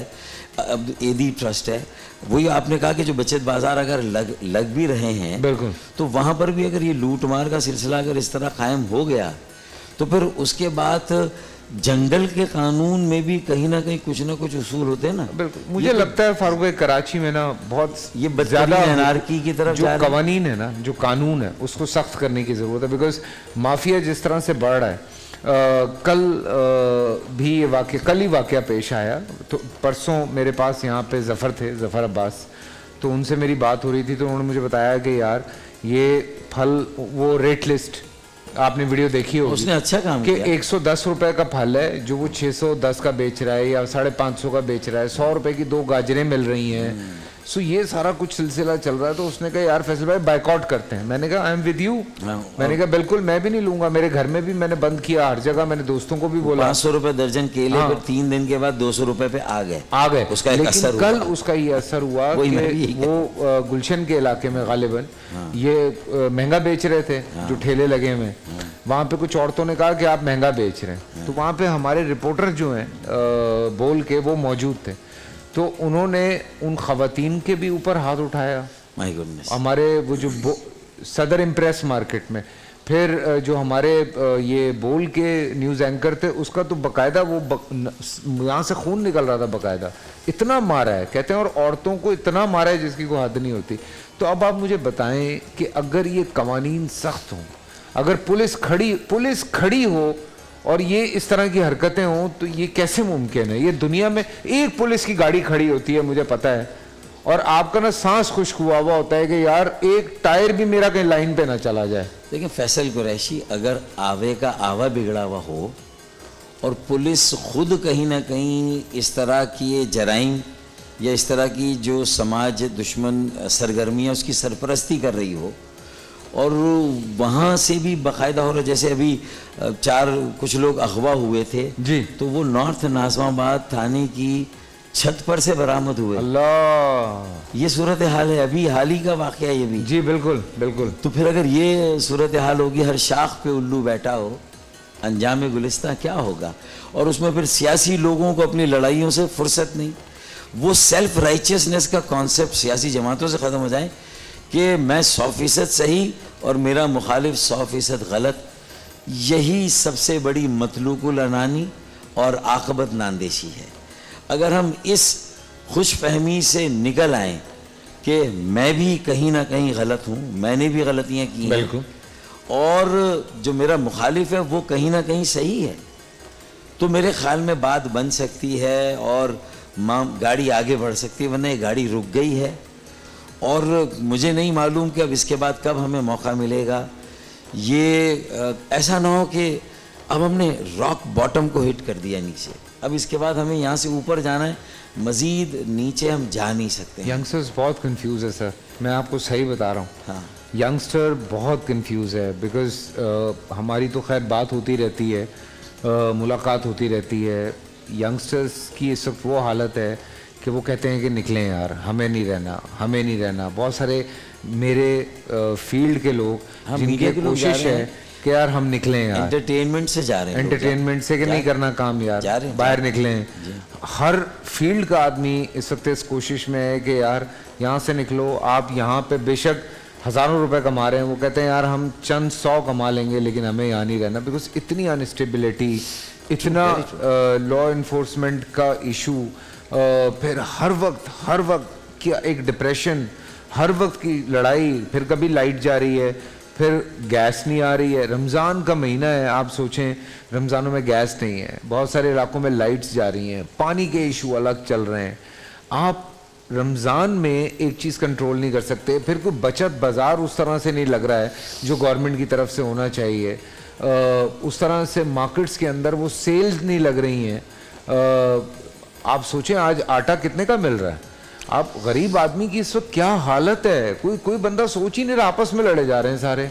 S5: अब एदी ट्रस्ट है, वही आपने कहा कि जो बचत बाजार अगर लग भी रहे हैं,
S1: बिल्कुल,
S5: तो वहाँ पर भी अगर ये लूटमार का सिलसिला अगर इस तरह कायम हो गया, तो फिर उसके बाद जंगल के कानून में भी कहीं ना कहीं कुछ ना कुछ उसूल होते हैं ना।
S1: बिल्कुल, मुझे लगता है फारूक भाई कराची में ना बहुत
S5: ये
S1: ज्यादा
S5: अनारकी की तरफ
S1: जो
S5: जा रहे हैं।
S1: कवानीन है ना, जो कानून है उसको सख्त करने की जरूरत है, बिकॉज माफिया जिस तरह से बढ़ रहा है। कल भी ये वाक़या, कल ही वाक़या पेश आया, तो परसों मेरे पास यहाँ पे ज़फ़र अब्बास, तो उनसे मेरी बात हो रही थी, तो उन्होंने मुझे बताया कि यार ये फल, वो रेट लिस्ट आपने वीडियो देखी होगी,
S5: उसने अच्छा काम
S1: कि
S5: किया।
S1: 110 रुपए का फल है जो वो 610 का बेच रहा है या 550 का बेच रहा है, 100 रुपए की 2 गाजरें मिल रही हैं। सो ये सारा कुछ सिलसिला चल रहा है। तो उसने कहा यार फैसल भाई बाइकआउट करते हैं। मैंने कहा आई एम विद यू। मैंने कहा बिल्कुल मैं भी नहीं लूंगा, मेरे घर में भी मैंने बंद किया, हर जगह मैंने दोस्तों को भी बोला।
S5: 500 रुपए दर्जन केले,
S1: हाँ।
S5: फिर 3 दिन के बाद 200 रुपए पे आ गए।
S1: उसका एक असर
S5: हुआ।
S1: कल उसका ये असर हुआ कि वो गुलशन के इलाके में गालिबन ये महंगा बेच रहे थे, जो ठेले लगे हुए, वहाँ पे कुछ औरतों ने कहा कि आप महंगा बेच रहे हैं, तो वहाँ पे हमारे रिपोर्टर जो हैं बोल के वो मौजूद थे, तो उन्होंने उन खवातीन के भी ऊपर हाथ उठाया।
S5: My goodness. हमारे
S1: वो जो सदर इम्प्रेस मार्केट में, फिर जो हमारे ये बोल के न्यूज़ एंकर थे, उसका तो बकायदा वो यहाँ से खून निकल रहा था बकायदा, इतना मारा है कहते हैं, और औरतों को इतना मारा है जिसकी कोई हद नहीं होती। तो अब आप मुझे बताएं कि अगर ये कवानीन सख्त हों, अगर पुलिस खड़ी हो और ये इस तरह की हरकतें हों, तो ये कैसे मुमकिन है? ये दुनिया में एक पुलिस की गाड़ी खड़ी होती है, मुझे पता है, और आपका ना सांस खुश्क हुआ होता है कि यार एक टायर भी मेरा कहीं लाइन पे ना चला जाए।
S5: देखिए फैसल कुरैशी, अगर आवे का आवा बिगड़ा हुआ हो और पुलिस खुद कहीं ना कहीं इस तरह की जराइम या इस तरह की जो समाज दुश्मन सरगर्मियाँ उसकी सरपरस्ती कर रही हो, और वहाँ से भी बाकायदा हो रहा, जैसे अभी कुछ लोग अगवा हुए थे
S1: जी, तो
S5: वो नॉर्थ नाज़िमाबाद थाने की छत पर से बरामद हुए।
S1: अल्लाह,
S5: ये सूरत हाल है, अभी हाल ही का वाक़या है ये भी।
S1: जी बिल्कुल बिल्कुल।
S5: तो फिर अगर ये सूरत हाल होगी, हर शाख पे उल्लू बैठा हो, अंजाम गुलिस्तां क्या होगा? और उसमें फिर सियासी लोगों को अपनी लड़ाइयों से फुर्सत नहीं, वो सेल्फ राइचियसनेस का कॉन्सेप्ट सियासी जमातों से ख़त्म हो जाए कि मैं 100% सही और मेरा मुखालिफ 100% गलत। यही सबसे बड़ी मतलूकुल अनानी और आक़बत नांदेशी है। अगर हम इस खुश फहमी से निकल आएँ कि मैं भी कहीं ना कहीं गलत हूँ, मैंने भी गलतियाँ की हैं, और जो मेरा मुखालिफ है वो कहीं ना कहीं सही है, तो मेरे ख्याल में बात बन सकती है और गाड़ी आगे बढ़ सकती है, वरना ये गाड़ी रुक गई है। और मुझे नहीं मालूम कि अब इसके बाद कब हमें मौका मिलेगा। ये ऐसा ना हो कि अब हमने रॉक बॉटम को हिट कर दिया नीचे, अब इसके बाद हमें यहाँ से ऊपर जाना है, मज़ीद नीचे हम जा नहीं सकते।
S1: यंगस्टर्स बहुत कंफ्यूज है सर, मैं आपको सही बता रहा हूँ।
S5: हाँ,
S1: यंगस्टर बहुत कंफ्यूज है बिकॉज हमारी तो खैर बात होती रहती है, मुलाकात होती रहती है। यंगस्टर्स की इस वक्त वो हालत है कि वो कहते हैं कि निकलें यार, हमें नहीं रहना, हमें नहीं रहना। बहुत सारे मेरे फील्ड के लोग जिनकी कोशिश है कि यार हम निकलें यार,
S5: एंटरटेनमेंट से जा रहे हैं,
S1: एंटरटेनमेंट से कि नहीं करना काम यार, बाहर निकलें। हर फील्ड का आदमी इस वक्त इस कोशिश में है कि यार यहाँ से निकलो। आप यहाँ पे बेशक हज़ारों रुपए कमा रहे हैं, वो कहते हैं यार हम चंद 100 कमा लेंगे लेकिन हमें यहाँ नहीं रहना, बिकॉज इतनी अनस्टेबिलिटी, इतना लॉ इन्फोर्समेंट का इशू, फिर हर वक्त क्या एक डिप्रेशन, हर वक्त की लड़ाई, फिर कभी लाइट जा रही है, फिर गैस नहीं आ रही है। रमज़ान का महीना है, आप सोचें रमज़ानों में गैस नहीं है, बहुत सारे इलाकों में लाइट्स जा रही हैं, पानी के इशू अलग चल रहे हैं। आप रमज़ान में एक चीज़ कंट्रोल नहीं कर सकते, फिर कोई बचत बाज़ार उस तरह से नहीं लग रहा है जो गवर्नमेंट की तरफ से होना चाहिए, उस तरह से मार्केट्स के अंदर वो सेल्स नहीं लग रही हैं। आप सोचें आज आटा कितने का मिल रहा है, आप गरीब आदमी की इस वक्त क्या हालत है, कोई बंदा सोच ही नहीं रहा, आपस में लड़े जा रहे हैं सारे।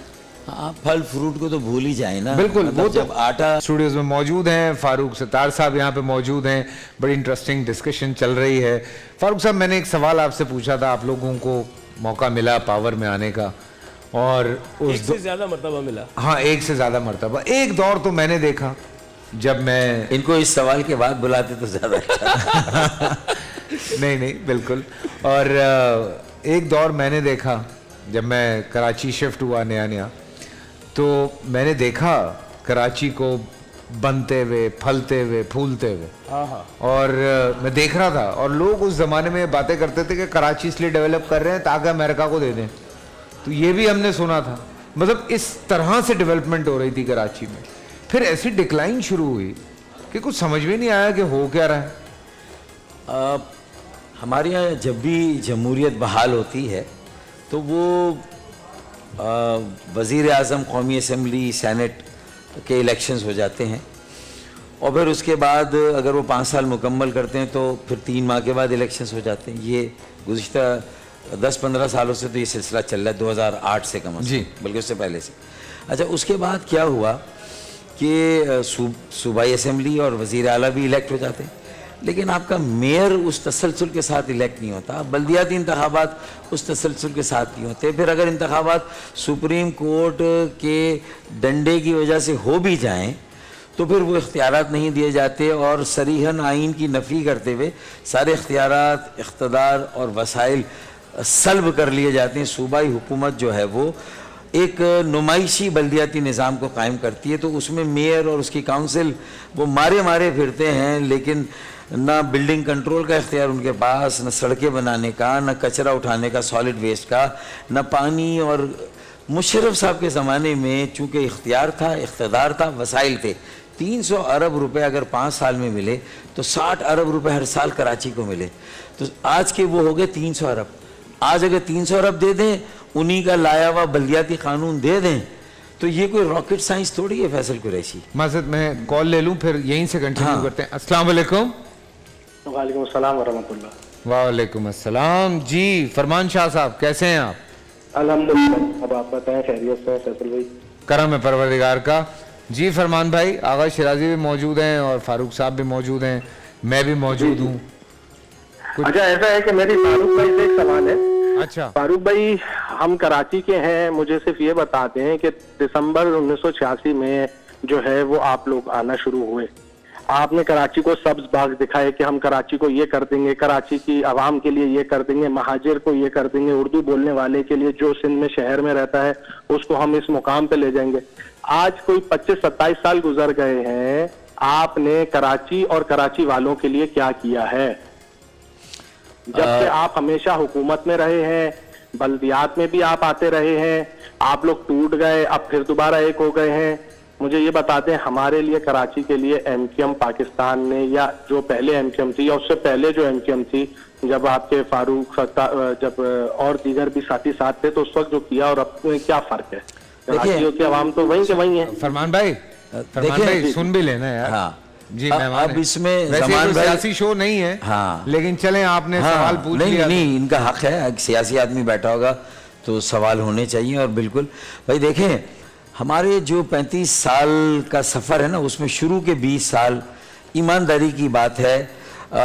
S5: आप फल फ्रूट को तो भूल ही जाए ना।
S1: बिल्कुल,
S5: मतलब
S1: वो
S5: जब आटा।
S1: स्टूडियोज में मौजूद हैं, फारूक सत्तार साहब यहाँ पे मौजूद हैं, बड़ी इंटरेस्टिंग डिस्कशन चल रही है। फारूक साहब, मैंने एक सवाल आपसे पूछा था, आप लोगों को मौका मिला पावर में आने का, और
S6: एक से ज्यादा मर्तबा मिला।
S1: हाँ, एक से ज्यादा मर्तबा। एक दौर तो मैंने देखा जब मैं
S5: इनको इस सवाल के बाद बुलाते तो ज्यादा अच्छा।
S1: नहीं बिल्कुल। और एक दौर मैंने देखा जब मैं कराची शिफ्ट हुआ नया, तो मैंने देखा कराची को बनते हुए, फलते हुए, फूलते हुए। और मैं देख रहा था, और लोग उस ज़माने में बातें करते थे कि कराची इसलिए डेवलप कर रहे हैं ताकि अमेरिका को दे दें, तो ये भी हमने सुना था। मतलब इस तरह से डेवलपमेंट हो रही थी कराची में। फिर ऐसी डिक्लाइन शुरू हुई कि कुछ समझ में नहीं आया कि हो क्या रहा है।
S5: हमारे यहाँ जब भी जमहूरियत बहाल होती है तो वो वज़ीर आज़म, कौमी असम्बली, सेनेट के इलेक्शंस हो जाते हैं, और फिर उसके बाद अगर वो 5 साल मुकम्मल करते हैं तो फिर 3 माह के बाद इलेक्शंस हो जाते हैं। ये गुज़िश्ता 10-15 सालों से तो ये सिलसिला चल रहा है, 2008 से कम
S1: जी,
S5: बल्कि उससे पहले से। अच्छा, उसके बाद क्या हुआ कि सूबाई असम्बली और वज़ीर आला भी इलेक्ट हो जाते हैं, लेकिन आपका मेयर उस तसलसल के साथ इलेक्ट नहीं होता, बल्दियाती इंतखाबात उस तसलसल के साथ नहीं होते। फिर अगर इंतखाबात सुप्रीम कोर्ट के डंडे की वजह से हो भी जाएं तो फिर वो इख्तियारात नहीं दिए जाते, और सरीहन आइन की नफ़ी करते हुए सारे इख्तियारात, इख्तिदार और वसाइल सल्ब कर लिए जाते हैं। सूबाई हुकूमत जो है वो एक नुमाइशी बल्दियाती निज़ाम को कायम करती है, तो उसमें मेयर और उसकी काउंसिल वो मारे फिरते हैं, लेकिन ना बिल्डिंग कंट्रोल का इख्तियार उनके पास, न सड़कें बनाने का, न कचरा उठाने का, सॉलिड वेस्ट का, न पानी। और मुशर्रफ साहब के ज़माने में चूँकि इख्तियार था, इख्तिदार था, वसाइल थे, 300 अरब रुपए अगर 5 साल में मिले तो 60 अरब रुपए हर साल कराची को मिले। तो आज के वो हो गए 300 अरब। आज अगर 300 अरब दे दें, उन्हीं का लाया हुआ बल्दियाती कानून दे दें, तो ये कोई रॉकेट साइंस थोड़ी है फैसल कुरैशी।
S1: माज़रत, मैं कॉल ले लूँ फिर यहीं से कंटिन्यू करते हैं। अस्सलाम वालेकुम।
S7: वालेकुम अस्सलाम व रहमतुल्लाह।
S1: वालेकुम अस्सलाम। जी फरमान शाह साहब, कैसे हैं आप?
S7: अल्हम्दुलिल्लाह, अब आप बताएं खैरियत से फैसल भाई? करम
S1: है परवरदिगार का। जी फरमान भाई, आगा शिराजी भी मौजूद हैं और फारूक साहब भी मौजूद हैं, मैं भी मौजूद हूँ।
S7: अच्छा, ऐसा है कि मेरी फारूक भाई से एक सवाल है।
S1: अच्छा
S7: फारूक भाई, हम कराची के हैं, मुझे सिर्फ ये बताते हैं कि दिसंबर 1986 में जो है वो आप लोग आना शुरू हुए, आपने कराची को सब्ज बाग दिखाए कि हम कराची को ये कर देंगे, कराची की आवाम के लिए ये कर देंगे, महाजिर को ये कर देंगे, उर्दू बोलने वाले के लिए जो सिंध में शहर में रहता है उसको हम इस मुकाम पे ले जाएंगे। आज कोई 25-27 साल गुजर गए हैं, आपने कराची और कराची वालों के लिए क्या किया है? जबकि आप हमेशा हुकूमत में रहे हैं, बल्दियात में भी आप आते रहे हैं, आप लोग टूट गए, अब फिर दोबारा एक हो गए हैं, मुझे ये बता दें, हमारे लिए कराची के लिए एमक्यूएम पाकिस्तान ने, या जो पहले एमक्यूएम थी या उससे पहले जो एमक्यूएम थी, जब आपके फारूक जब और दीगर भी साथी साथ थे, तो उस वक्त जो किया और अब में क्या फर्क है? कराची की आवाम तो वहीं के वहीं है।
S1: फरमान भाई सुन भी लेना यार।
S5: हाँ
S1: जी मेहमान
S5: अब इसमें
S1: वैसे
S5: जमान
S1: कोई
S5: भाई
S1: सियासी शो नहीं है,
S5: हाँ
S1: लेकिन चलें आपने सवाल पूछ
S5: नहीं,
S1: लिया।
S5: नहीं इनका हक है, एक सियासी आदमी बैठा होगा तो सवाल होने चाहिए। और बिल्कुल भाई देखें, हमारे जो 35 साल का सफ़र है ना, उसमें शुरू के 20 साल ईमानदारी की बात है,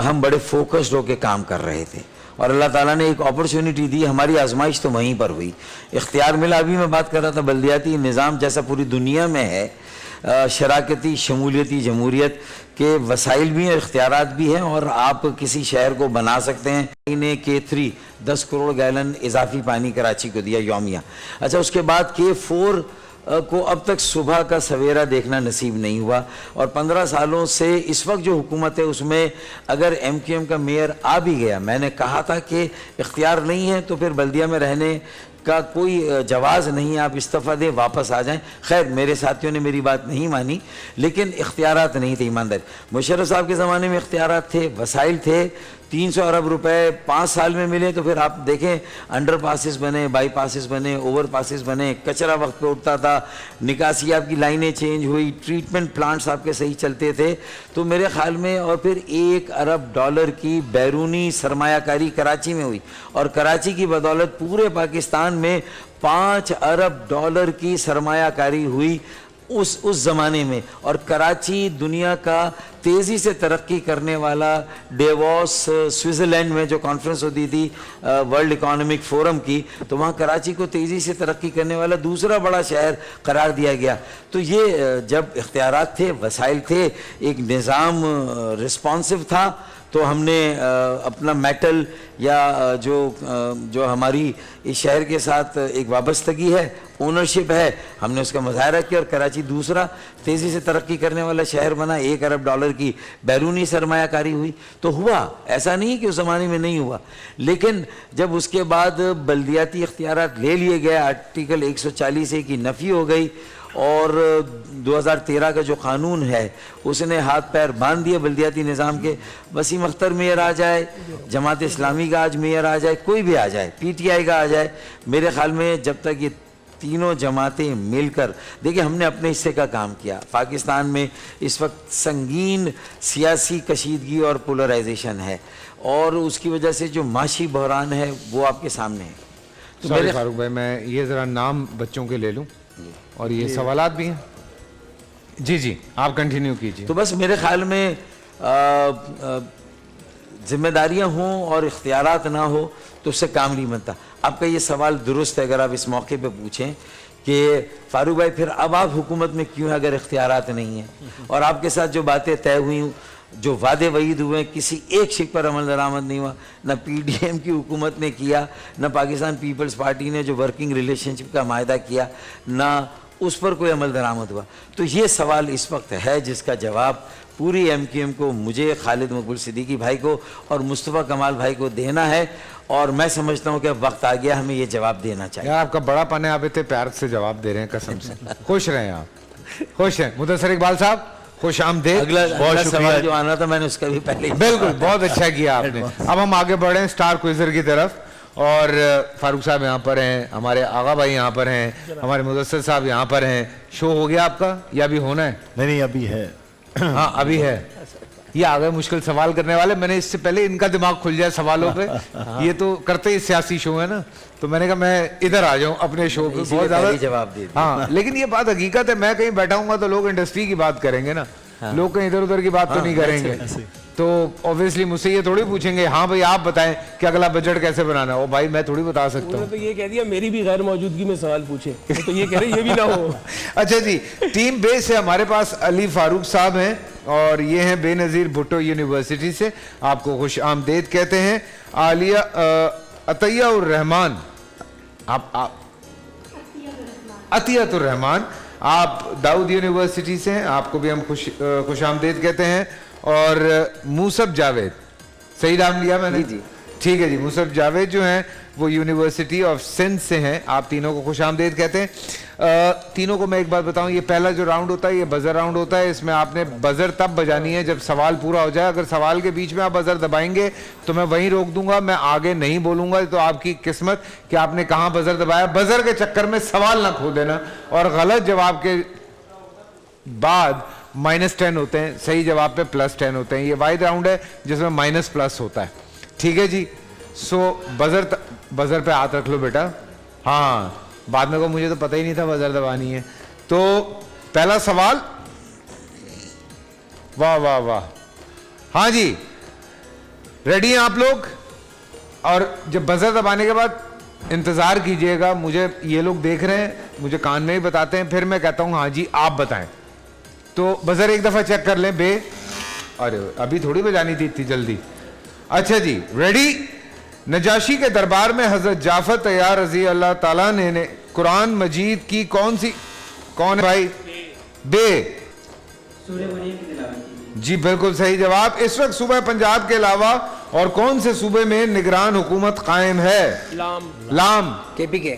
S5: हम बड़े फोकस्ड होकर काम कर रहे थे और अल्लाह ताला ने एक अपॉर्चुनिटी दी। हमारी आजमाइश तो वहीं पर हुई, इख्तियार मिला। अभी मैं बात कर रहा था बल्दियाती निज़ाम जैसा पूरी दुनिया में है, शराकती शमूलियती जमहूरियत के वसाइल भी हैं, इख्तियारात भी हैं, और आप किसी शहर को बना सकते हैं। ने K3 10 करोड़ गैलन इजाफी पानी कराची को दिया यौमिया। अच्छा, उसके बाद K4 को अब तक सुबह का सवेरा देखना नसीब नहीं हुआ। और 15 सालों से इस वक्त जो हुकूमत है उसमें अगर MQM का मेयर आ भी गया, मैंने कहा था कि इख्तियार नहीं है तो फिर बल्दिया में रहने का कोई जवाज़ नहीं, आप इस्तीफ़ा दें वापस आ जाएं। खैर मेरे साथियों ने मेरी बात नहीं मानी, लेकिन इख्तियारात नहीं थे। ईमानदारी, मुशर्रफ साहब के ज़माने में इख्तियारात थे, वसाइल थे। 300 अरब रुपए 5 साल में मिले तो फिर आप देखें, अंडर पासिस बने, बाई पासिस बने, ओवर पासिस बने, कचरा वक्त पे उठता था, निकासी आपकी लाइनें चेंज हुई, ट्रीटमेंट प्लांट्स आपके सही चलते थे। तो मेरे ख्याल में, और फिर $1 अरब की बैरूनी सरमायाकारी कराची में हुई, और कराची की बदौलत पूरे पाकिस्तान में $5 अरब की सरमायाकारी हुई उस ज़माने में। और कराची दुनिया का तेज़ी से तरक्की करने वाला, डेवोस स्विट्ज़रलैंड में जो कॉन्फ्रेंस होती थी वर्ल्ड इकोनॉमिक फोरम की, तो वहाँ कराची को तेज़ी से तरक्की करने वाला दूसरा बड़ा शहर करार दिया गया। तो ये जब इख्तियारात थे, वसाइल थे, एक निज़ाम रिस्पॉन्सिव था, तो हमने अपना मेटल या जो हमारी इस शहर के साथ एक वाबस्तगी है, ओनरशिप है, हमने उसका मुजाहरा किया। और कराची दूसरा तेज़ी से तरक्की करने वाला शहर बना, $1 अरब की बैरूनी सरमायाकारी हुई। तो हुआ, ऐसा नहीं कि उस ज़माने में नहीं हुआ, लेकिन जब उसके बाद बल्दियाती इख्तियारात ले लिए गए, आर्टिकल 140A की नफ़ी हो गई, और 2013 का जो कानून है उसने हाथ पैर बांध दिए बल्दियाती निज़ाम के। वसीम अख्तर मेयर आ जाए, जमात इस्लामी का आज मेयर आ जाए, कोई भी आ जाए, PTI का आ जाए, मेरे ख्याल में जब तक ये तीनों जमातें मिलकर, देखिए हमने अपने हिस्से का काम किया। पाकिस्तान में इस वक्त संगीन सियासी कशीदगी और पोलराइजेशन है, और उसकी वजह से जो माशी बहरान है वो आपके सामने है। तो
S1: सॉरी फारूक भाई, मैं ये ज़रा नाम बच्चों के ले लूँ, और ये सवालात भी हैं। जी जी, आप कंटिन्यू कीजिए।
S5: तो बस मेरे ख्याल में जिम्मेदारियां हों और इख्तियारात ना हो तो उससे काम नहीं बनता। आपका ये सवाल दुरुस्त है, अगर आप इस मौके पे पूछें कि फारूक भाई फिर अब आप हुकूमत में क्यों हैं अगर इख्तियारात नहीं हैं, और आपके साथ जो बातें तय हुई, जो वादे वईद हुए, किसी एक शिक पर अमल दरामद नहीं हुआ। न PDM की हुकूमत ने किया, न पाकिस्तान पीपल्स पार्टी ने जो वर्किंग रिलेशनशिप का मायदा किया, न उस पर कोई अमल दरामद हुआ। तो ये सवाल इस वक्त है जिसका जवाब पूरी MQM को, मुझे, खालिद मकबूल सिद्दीकी भाई को और मुस्तफ़ा कमाल भाई को देना है। और मैं समझता हूँ कि अब वक्त आ गया, हमें ये जवाब देना चाहिए।
S1: यार आपका बड़ापन है, आप इतने प्यार से जवाब दे रहे हैं, कसम से। खुश रहें आप, खुश हैं। मुदस्सिर इकबाल साहब, खुश आमदेद।
S5: अगला सवाल जो आना था मैंने उसका भी पहले
S1: बिल्कुल, बहुत अच्छा किया आपने। अब हम आगे बढ़े हैं स्टार क्विजर की तरफ, और फारूक साहब यहाँ पर हैं, हमारे आगा भाई यहाँ पर हैं, हमारे मुदस्सिर साहब यहाँ पर हैं। शो हो गया आपका या अभी होना है?
S2: नहीं अभी है।
S1: हाँ अभी है। ये आ गए मुश्किल सवाल करने वाले, मैंने इससे पहले इनका दिमाग खुल जाए सवालों पे, ये तो करते ही सियासी शो है ना, तो मैंने कहा मैं इधर आ जाऊं अपने शो पे। बहुत ज्यादा
S5: जवाब दे।
S1: हाँ, लेकिन ये बात हकीकत है, मैं कहीं बैठा हूँ तो लोग इंडस्ट्री की बात करेंगे ना, लोग कहीं इधर उधर की बात तो नहीं करेंगे। तो ऑब्वियसली मुझसे ये थोड़ी पूछेंगे हाँ भाई आप बताएं कि अगला बजट कैसे बनाना है। ओ भाई मैं थोड़ी बता सकता हूँ।
S6: तो ये कह दिया मेरी भी गैर मौजूदगी में सवाल पूछे, तो ये कह रहे ये भी ना हो।
S1: अच्छा जी, टीम बे से हमारे पास अली फारूक साहब हैं, और ये हैं बेनज़ीर भुट्टो यूनिवर्सिटी से, आपको खुश आमदेद कहते हैं। आलिया अतिया उर रहमान, आप अतियतुर रहमान, आप दाऊद यूनिवर्सिटी से हैं, आपको भी हम खुश आमदेद कहते हैं। और मूसफ जावेद, सही नाम लिया मैंने? जी ठीक है जी। मूसफ जावेद जो हैं वो यूनिवर्सिटी ऑफ सिंध से हैं, आप तीनों को खुश आमदेद कहते हैं। तीनों को मैं एक बात बताऊं, ये पहला जो राउंड होता है ये बजर राउंड होता है। इसमें आपने बजर तब बजानी है जब सवाल पूरा हो जाए। अगर सवाल के बीच में आप बजर दबाएंगे तो मैं वहीं रोक दूंगा, मैं आगे नहीं बोलूंगा। तो आपकी किस्मत कि आपने कहां बजर दबाया। बजर के चक्कर में सवाल ना खो देना। और गलत जवाब के बाद -10 होते हैं, सही जवाब पे +10 होते हैं। ये वाइड राउंड है जिसमें -+ होता है। ठीक है जी। सो बजर पे हाथ रख लो बेटा। हाँ, बाद में को मुझे तो पता ही नहीं था बजर दबानी है। तो पहला सवाल, वाह वाह वाह, हाँ जी, रेडी हैं आप लोग। और जब बजर दबाने के बाद इंतजार कीजिएगा। मुझे ये लोग देख रहे हैं, मुझे कान में ही बताते हैं, फिर मैं कहता हूं हाँ जी आप बताएं। तो बजर एक दफा चेक कर लें। अरे अभी थोड़ी बजानी थी इतनी जल्दी। अच्छा जी, रेडी। नजाशी के दरबार में हजरत जाफर तैयार रजी अल्लाह ताला ने कुरान मजीद की कौन है भाई? बे। जी बिल्कुल सही जवाब। इस वक्त सूबे पंजाब के अलावा और कौन से सूबे में निगरान हुकूमत कायम है? लाम।
S8: KPK।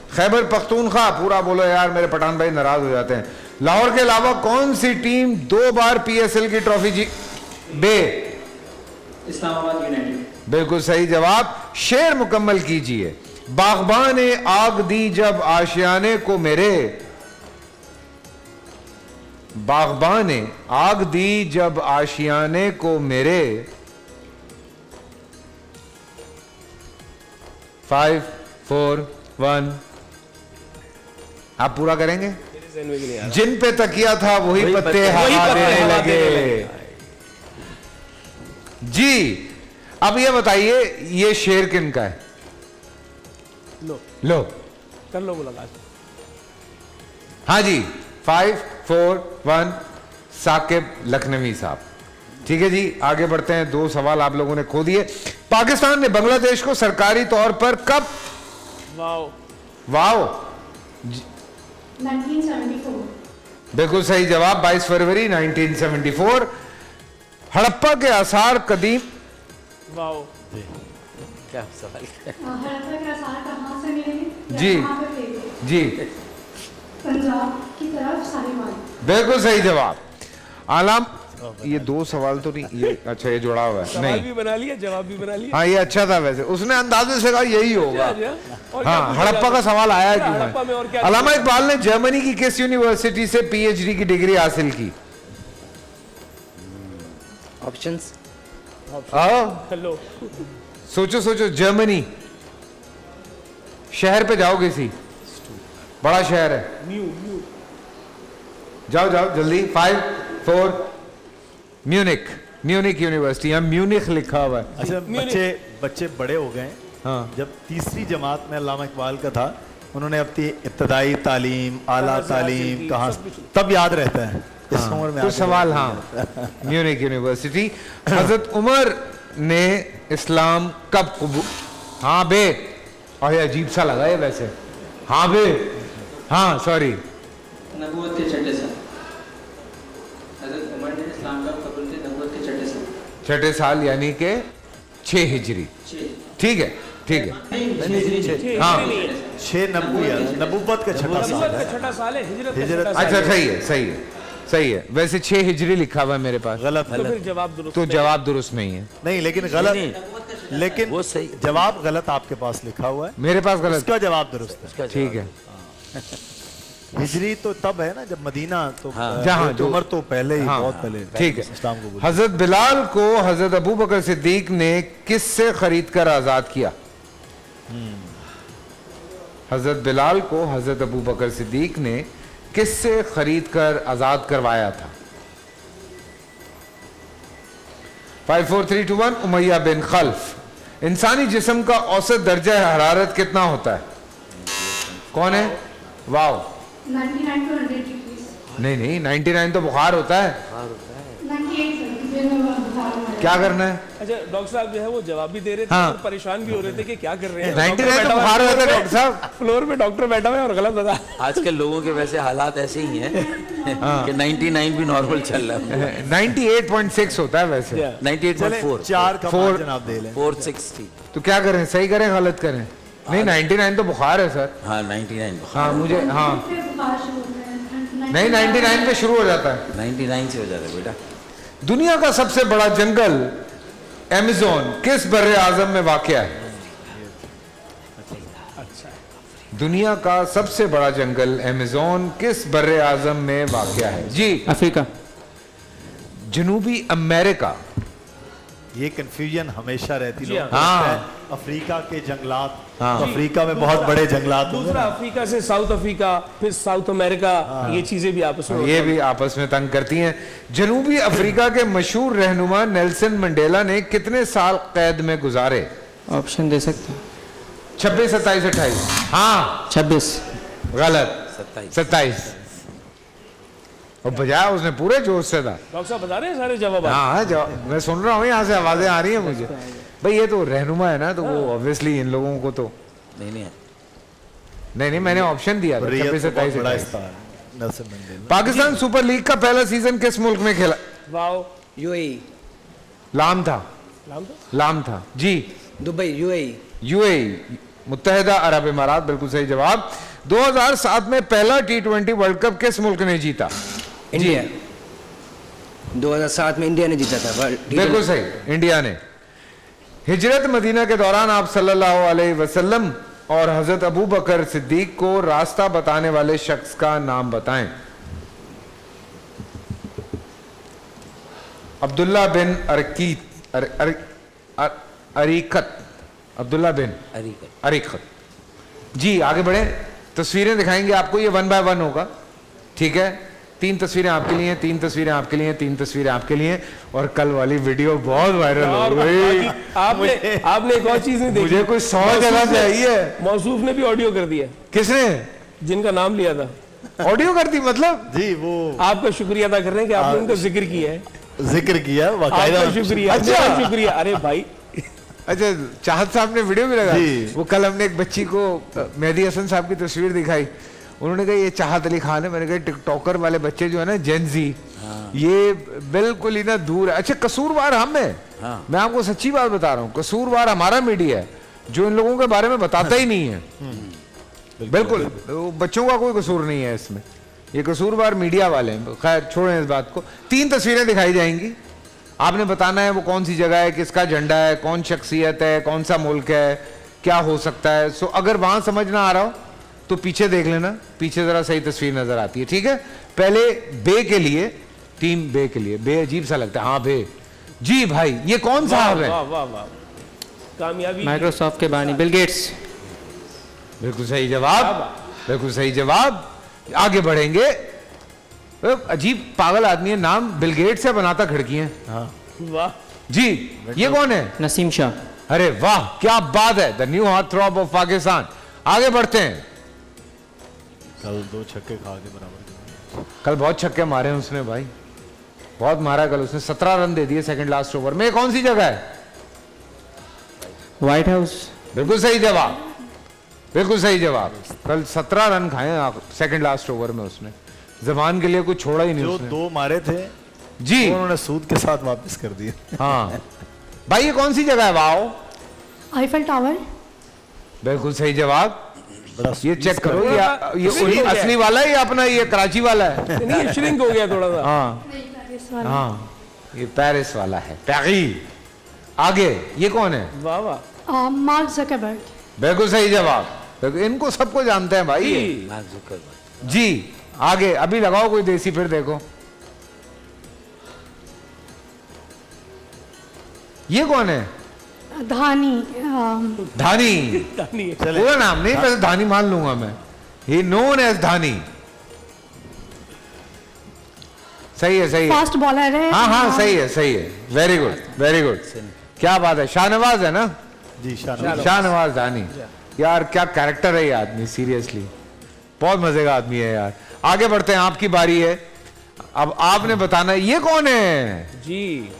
S1: खैबर पख्तूनख्वा। पूरा बोलो यार, मेरे पठान भाई नाराज हो जाते हैं। लाहौर के अलावा कौन सी टीम 2 बार PSL की ट्रॉफी बे।
S8: इस्लामाबाद यूनाइटेड।
S1: बिल्कुल सही जवाब। शेर मुकम्मल कीजिए। बागबान ने आग दी जब आशियाने को मेरे। बागबान ने आग दी जब आशियाने को मेरे। 5 4 1। आप पूरा करेंगे? जिन पे तकिया था वही पत्ते हवा देने लगे। जी अब ये बताइए ये शेर किन का है? लो
S6: कर लो मुलाकात।
S1: हाँ जी, 5 4 1। साकिब लखनवी साहब। ठीक है जी, आगे बढ़ते हैं। 2 सवाल आप लोगों ने खो दिए। पाकिस्तान ने बांग्लादेश को सरकारी तौर पर कब? वाओ
S9: 1974।
S1: बिल्कुल सही जवाब। 22 फरवरी 1974। हड़प्पा के आसार कदीम।
S5: क्या सवाल है?
S9: हड़प्पा के आसार कहाँ से मिलेंगे?
S1: जी जी
S9: पंजाब की तरफ साहिवाल।
S1: बिल्कुल सही जवाब। आलम, ये 2 सवाल तो नहीं, ये अच्छा ये जुड़ा हुआ है।
S6: सवाल
S1: नहीं
S6: भी बना लिया, जवाब भी बना लिया।
S1: हाँ ये अच्छा था वैसे, उसने अंदाजे से कहा यही होगा। हाँ, हड़प्पा का सवाल आया क्यों है? अल्लामा इकबाल ने जर्मनी की किस यूनिवर्सिटी से PhD की डिग्री हासिल की?
S8: ऑप्शंस।
S6: हेलो,
S1: सोचो सोचो। जर्मनी शहर पे जाओ, किसी बड़ा शहर है। जाओ जाओ जल्दी। 5 4। Munich university. यहाँ म्यूनिख लिखा हुआ है।
S10: अच्छा, बच्चे बड़े हो गए।
S1: हाँ।
S10: जब तीसरी जमात में अल्लामा इकबाल का था, उन्होंने अपनी इब्तदाई तालीम, आला तालीम कहाँ, तब याद रहता है इस उम्र में।
S1: तो सवाल, हाँ, म्यूनिक यूनिवर्सिटी। हजरत उमर ने इस्लाम कब कबूल? हाँ बे। और ये अजीब सा लगा है वैसे। हाँ बे, हाँ सॉरी।
S8: नबूवत के 6ठे साल। हजरत उमर ने इस्लाम का कबूल किया नबूवत के 6ठे साल।
S1: 6ठे साल यानी कि 6 हिजरी। ठीक है ठीक है। हाँ
S10: 6 नबूवत का 6ठा साल है।
S6: 6ठा साल है।
S10: हिजरत।
S1: अच्छा सही है सही है सही है। वैसे 6 हिजरी लिखा हुआ है मेरे पास।
S10: गलत।
S6: तो फिर जवाब दुरुस्त।
S1: तो जवाब दुरुस्त नहीं है।
S10: नहीं, लेकिन गलत, लेकिन
S5: वो सही
S10: जवाब गलत आपके पास लिखा हुआ है।
S1: मेरे पास गलत।
S10: इसका जवाब दुरुस्त है।
S1: ठीक है।
S10: हिजरी तो तब है ना जब मदीना, तो
S1: जहाँ
S10: जो उमर तो पहले ही,
S1: हाँ,
S10: बहुत पहले
S1: ठीक है।
S10: इस्लाम को।
S1: हजरत बिलाल को हजरत अबू बकर सिद्दीक ने किससे खरीद कर आजाद किया? हजरत बिलाल को हजरत अबू बकर सिद्दीक ने किससे खरीद कर आजाद करवाया था? 5 4 3 2 1। उमैया बिन खल्फ। इंसानी जिस्म का औसत दर्जा हरारत कितना होता है? कौन है? Wow
S9: 99 to 100 degrees।
S1: नहीं नहीं, 99 तो बुखार होता है।
S9: 98
S1: क्या करना है?
S6: अच्छा डॉक्टर साहब जो है वो जवाब भी दे रहे थे
S1: हाँ।
S6: और परेशान भी हो रहे थे कि क्या कर रहे हैं।
S1: 99 तो बुखार होता है डॉक्टर साहब।
S6: फ्लोर पे डॉक्टर बैठा हुआ है और गलत बता।
S5: आजकल लोगों के वैसे हालात ऐसे ही हैं कि 99 भी नॉर्मल चल रहा है।
S1: 98.6 होता है वैसे।
S5: 98.4।
S10: 4 का मार्जिन आप दे लें।
S5: 460।
S1: तो क्या करें, सही करें गलत करें? नहीं 99 तो बुखार है सर।
S5: हाँ 99
S1: हाँ मुझे, हाँ
S9: फिर बुखार शुरू होता है।
S1: नहीं 99 पे शुरू हो जाता है।
S5: 99 से हो जाता है बेटा।
S1: दुनिया का सबसे बड़ा जंगल अमेज़न किस बर्रे आजम में वाक़या है? दुनिया का सबसे बड़ा जंगल अमेज़न किस बर्रे आजम में वाक़या है? जी
S2: अफ्रीका।
S1: जनूबी अमेरिका।
S10: ये कंफ्यूजन हमेशा रहती
S6: जी हाँ।
S10: लोगों को
S1: हाँ।
S10: लगता है अफ्रीका के जंगलात,
S1: हाँ।
S10: तो अफ्रीका में बहुत बड़े जंगलात होंगे
S6: दूसरा
S10: ना।
S6: अफ्रीका से साउथ अफ्रीका, फिर साउथ अमेरिका, ये चीजें भी आपस में
S1: ये भी आपस में तंग करती हैं। जनूबी अफ्रीका के मशहूर रहनुमा नेल्सन मंडेला ने कितने साल कैद में गुजारे?
S2: ऑप्शन दे सकते हैं?
S1: 26, 27, 28। हाँ
S2: 26।
S1: गलत, 27। और बजाया उसने पूरे जोश से था।
S6: डॉक्टर साहब बता रहे हैं सारे जवाब।
S1: हाँ मैं सुन रहा हूँ, यहाँ से आवाजें आ रही हैं मुझे। भाई ये तो रहनुमा है ना, तो वो ऑब्वियसली इन लोगों को तो नहीं मैंने ऑप्शन दिया था।
S10: रियत
S1: 26,
S10: तो बहुत
S1: 27,
S10: बड़ा
S1: 28।
S10: हिस्सा है Nelson Mandela.
S1: Pakistan super league का पहला सीजन किस मुल्क में खेला?
S6: वाओ।
S11: यूएई।
S1: लाम था।
S6: नाम तो
S1: लाम था जी।
S11: दुबई। यूएई।
S1: यूएई, मुत्तहिदा अरब इमारात, बिल्कुल सही जवाब। 2007 में पहला T20 वर्ल्ड कप किस मुल्क ने जीता?
S11: इंडिया। 2007 में इंडिया ने जीता था।
S1: बिल्कुल सही, इंडिया ने। हिजरत मदीना के दौरान आप सल्लल्लाहु अलैहि वसल्लम और हजरत अबू बकर सिद्दीक को रास्ता बताने वाले शख्स का नाम बताएं। अब्दुल्ला बिन अरीकत। अब्दुल्ला बिन अरीकत। जी आगे बढ़े, तस्वीरें दिखाएंगे आपको, ये 1 बाय 1 होगा, ठीक है। 3 तस्वीरें आपके लिए, 3 तस्वीरें आपके लिए, 3 तस्वीरें आपके लिए। और कल वाली वीडियो बहुत वायरल हो गई।
S6: आपने एक और चीज नहीं देखी?
S1: मुझे कोई 100 जगह चाहिए।
S6: मौसूफ ने भी ऑडियो कर दिया।
S1: किसने?
S6: जिनका नाम लिया था।
S1: ऑडियो कर दी मतलब?
S10: जी वो
S6: आपका शुक्रिया अदा कर रहे हैं कि आपने उनका जिक्र किया है।
S10: जिक्र किया बाकायदा।
S6: आपका शुक्रिया।
S1: अच्छा।
S6: शुक्रिया। अरे भाई
S1: अच्छा, चाहत साहब ने वीडियो भी लगा।
S10: जी।
S1: वो कल हमने एक बच्ची को मेहदी हसन साहब की तस्वीर दिखाई, उन्होंने कहा ये चाहत अली खान है। मैंने कहा टिकटॉकर वाले बच्चे जो है ना, जेनजी, ये बिल्कुल ही ना दूर है। अच्छा, कसूरवार हम है। मैं आपको सच्ची बात बता रहा हूँ, कसूरवार हमारा मीडिया है जो इन लोगों के बारे में बताता ही नहीं है। बिल्कुल बच्चों का कोई कसूर नहीं है इसमें, ये कसूरवार मीडिया वाले हैं। खैर छोड़ें इस बात को। 3 तस्वीरें दिखाई जाएंगी, आपने बताना है वो कौन सी जगह है, किसका झंडा है, कौन शख्सियत है, कौन सा मुल्क है, क्या हो सकता है। सो अगर वहां समझ ना आ रहा हो तो पीछे देख लेना, पीछे जरा सही तस्वीर नजर आती है, ठीक है। पहले बे के लिए, टीम बे के लिए। बे अजीब सा लगता है। हाँ बे जी भाई, ये कौन साहब है?
S6: वाह वाह वाह, कामयाबी।
S2: माइक्रोसॉफ्ट के बानी बिल गेट्स।
S1: बिल्कुल सही जवाब, बिल्कुल सही जवाब। आगे बढ़ेंगे। अजीब पागल आदमी है, नाम बिल गेट्स से बनाता खिड़कियां।
S6: वाह
S1: जी, ये कौन है?
S2: नसीम शाह।
S1: अरे वाह क्या बात है, the new heart throb of Pakistan. आगे बढ़ते हैं।
S10: कल 2 छक्के खा के बराबर।
S1: कल बहुत छक्के मारे हैं उसने भाई, बहुत मारा कल उसने। 17 रन दे दिए सेकंड लास्ट ओवर में। कौन सी जगह है?
S2: White house.
S1: बिल्कुल सही जवाब, बिल्कुल सही जवाब। कल 17 रन खाए सेकंड लास्ट ओवर में उसने, जबान के लिए कुछ छोड़ा ही नहीं
S10: जो
S1: उसने।
S10: 2 मारे थे
S1: जी,
S10: उन्होंने सूद के साथ वापस कर दिए।
S1: हाँ भाई, ये कौन सी जगह है? Wow,
S9: Eiffel tower.
S1: बिल्कुल सही जवाब।
S10: बड़ा
S1: ये चेक करो, ये
S6: श्रिंक हो गया।
S1: असली वाला है या अपना ये कराची वाला है?
S6: नहीं, ये श्रिंक हो गया थोड़ा सा।
S1: हाँ
S9: नहीं, पेरिस वाला।
S1: हाँ, ये पेरिस वाला है, पैरिस। आगे ये कौन है?
S6: वाह वाह।
S9: Mark Zuckerberg.
S1: बिल्कुल सही जवाब। बिल्कुल, इनको सबको जानते हैं भाई ये। जी आगे, अभी लगाओ कोई देसी फिर देखो। ये कौन है?
S9: धानी।
S1: धानी।
S6: नहीं,
S1: पूरा नाम नहीं, वैसे धानी मान लूंगा मैं। ही नोन एज धानी। सही है, सही है।
S9: फास्ट बॉलर है।
S1: हाँ हाँ सही है, सही है। Very good, very good. क्या बात है। शाहनवाज है ना?
S10: जी शानदार।
S1: शाहनवाज धानी। यार क्या कैरेक्टर है ये आदमी, सीरियसली बहुत मजे का आदमी है यार। आगे बढ़ते हैं, आपकी बारी है। अब आपने बताना है ये कौन है?
S6: जी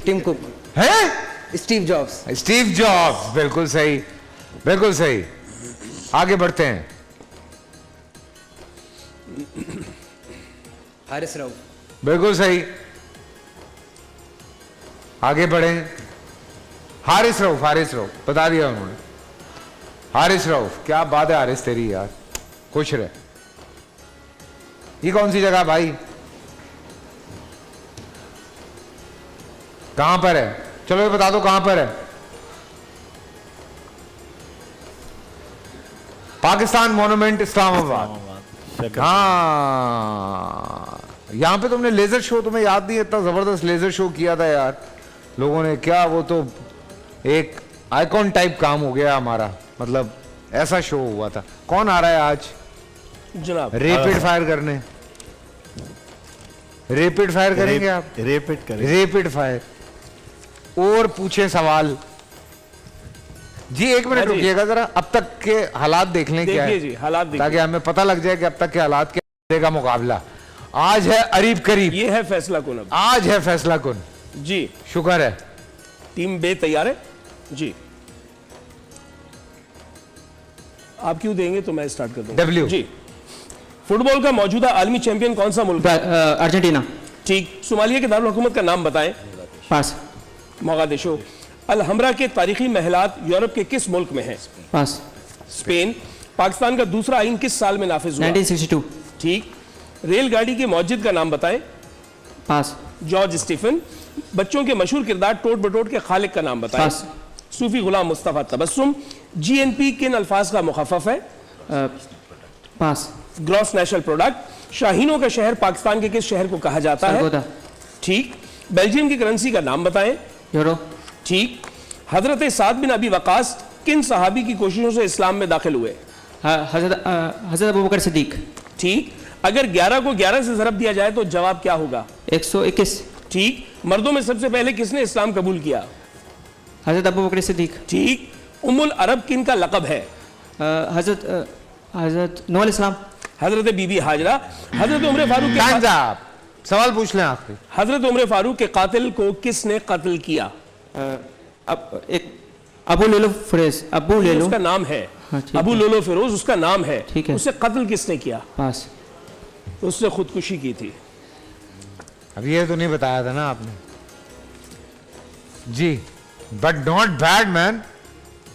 S11: टिम कुक।
S1: है
S11: स्टीव जॉब्स।
S1: Steve jobs. बिल्कुल सही, बिल्कुल सही। आगे बढ़ते हैं।
S11: हारिस राउफ।
S1: बिल्कुल सही। आगे बढ़ें। हारिस रऊफ बता दिया उन्होंने। हारिस रऊफ, क्या बात है हारिस तेरी यार, खुश रहे। ये कौन सी जगह भाई, कहां पर है? चलो ये बता दो कहां पर है। पाकिस्तान मोनूमेंट इस्लामाबाद। हाँ, यहां पे तुमने लेजर शो, तुम्हें याद नहीं, इतना जबरदस्त लेजर शो किया था यार लोगों ने, क्या वो तो एक आइकॉन टाइप काम हो गया हमारा, मतलब ऐसा शो हुआ था। कौन आ रहा है आज
S6: जनाब?
S1: रैपिड फायर करने, रैपिड फायर करेंगे आप? Rapid fire. और पूछे सवाल जी, 1 मिनट रुकिएगा जरा, अब तक के हालात देख लें क्या है
S6: जी, हालात देखिए,
S1: ताकि हमें पता लग जाए कि अब तक के हालात क्या का मुकाबला। आज है अरीब करीब,
S6: ये है फैसला कुन। अब
S1: आज है फैसला कुन
S6: जी,
S1: शुक्र है।
S6: टीम बे तैयार है जी? आप क्यों देंगे तो मैं स्टार्ट कर दूंगा।
S1: W
S6: जी। फुटबॉल का मौजूदा आलमी चैंपियन कौन सा मुल्क है?
S11: अर्जेंटीना।
S6: ठीक। सोमालिया के दारुल हुकूमत का नाम बताएं।
S11: पास।
S6: मोगादिशो। अल हमरा के तारीखी महलात यूरोप के किस मुल्क में हैं?
S11: पास।
S6: स्पेन। पाकिस्तान का दूसरा आइन किस साल में नाफिज हुआ?
S11: 1962।
S6: ठीक। रेलगाड़ी के मौजिद का नाम बताएं।
S11: पास।
S6: George Stephen. बच्चों के मशहूर किरदार टोट बटोट के खालिक का नाम बताएं।
S11: पास।
S6: सूफी गुलाम मुस्तफा तबस्सुम। जीएनपी किन अल्फाज का मुखफ़फ़ है?
S11: पास।
S6: Gross national product. शाहीनों का शहर पाकिस्तान के किस शहर को कहा जाता है? ठीक। बेल्जियम की करेंसी का नाम बताएं।
S11: यूरो।
S6: ठीक। हजरत साद बिन अबी वकास किन सहाबी की कोशिशों से इस्लाम में दाखिल हुए?
S11: हजरत अबू बकर सिद्दीक।
S6: ठीक। अगर 11 को 11 से ज़रब दिया जाए तो जवाब क्या होगा?
S11: 121।
S6: ठीक। मर्दों में सबसे पहले किसने इस्लाम कबूल किया?
S11: हजरत अबू बकर सिद्दीक।
S6: ठीक। उम्मुल अरब किन का लक़ब है?
S11: हजरत नूह अलैहिस्सलाम।
S6: हजरत बीबी हाजरा। हजरत उमर फारूक के
S1: सवाल पूछ लें आखिरी।
S6: हजरत उमर फारूक के कातिल को किसने कत्ल किया?
S11: एक अबू लुलु फिरोज। अबू लुलु
S6: उसका नाम है।
S11: हाँ,
S6: अबू लुलु फिरोज उसका नाम है।
S11: ठीक है।
S6: उसे कत्ल किसने किया?
S11: पास।
S6: उसने खुदकुशी की थी।
S1: अब ये तो नहीं बताया था ना आपने जी, but not bad man,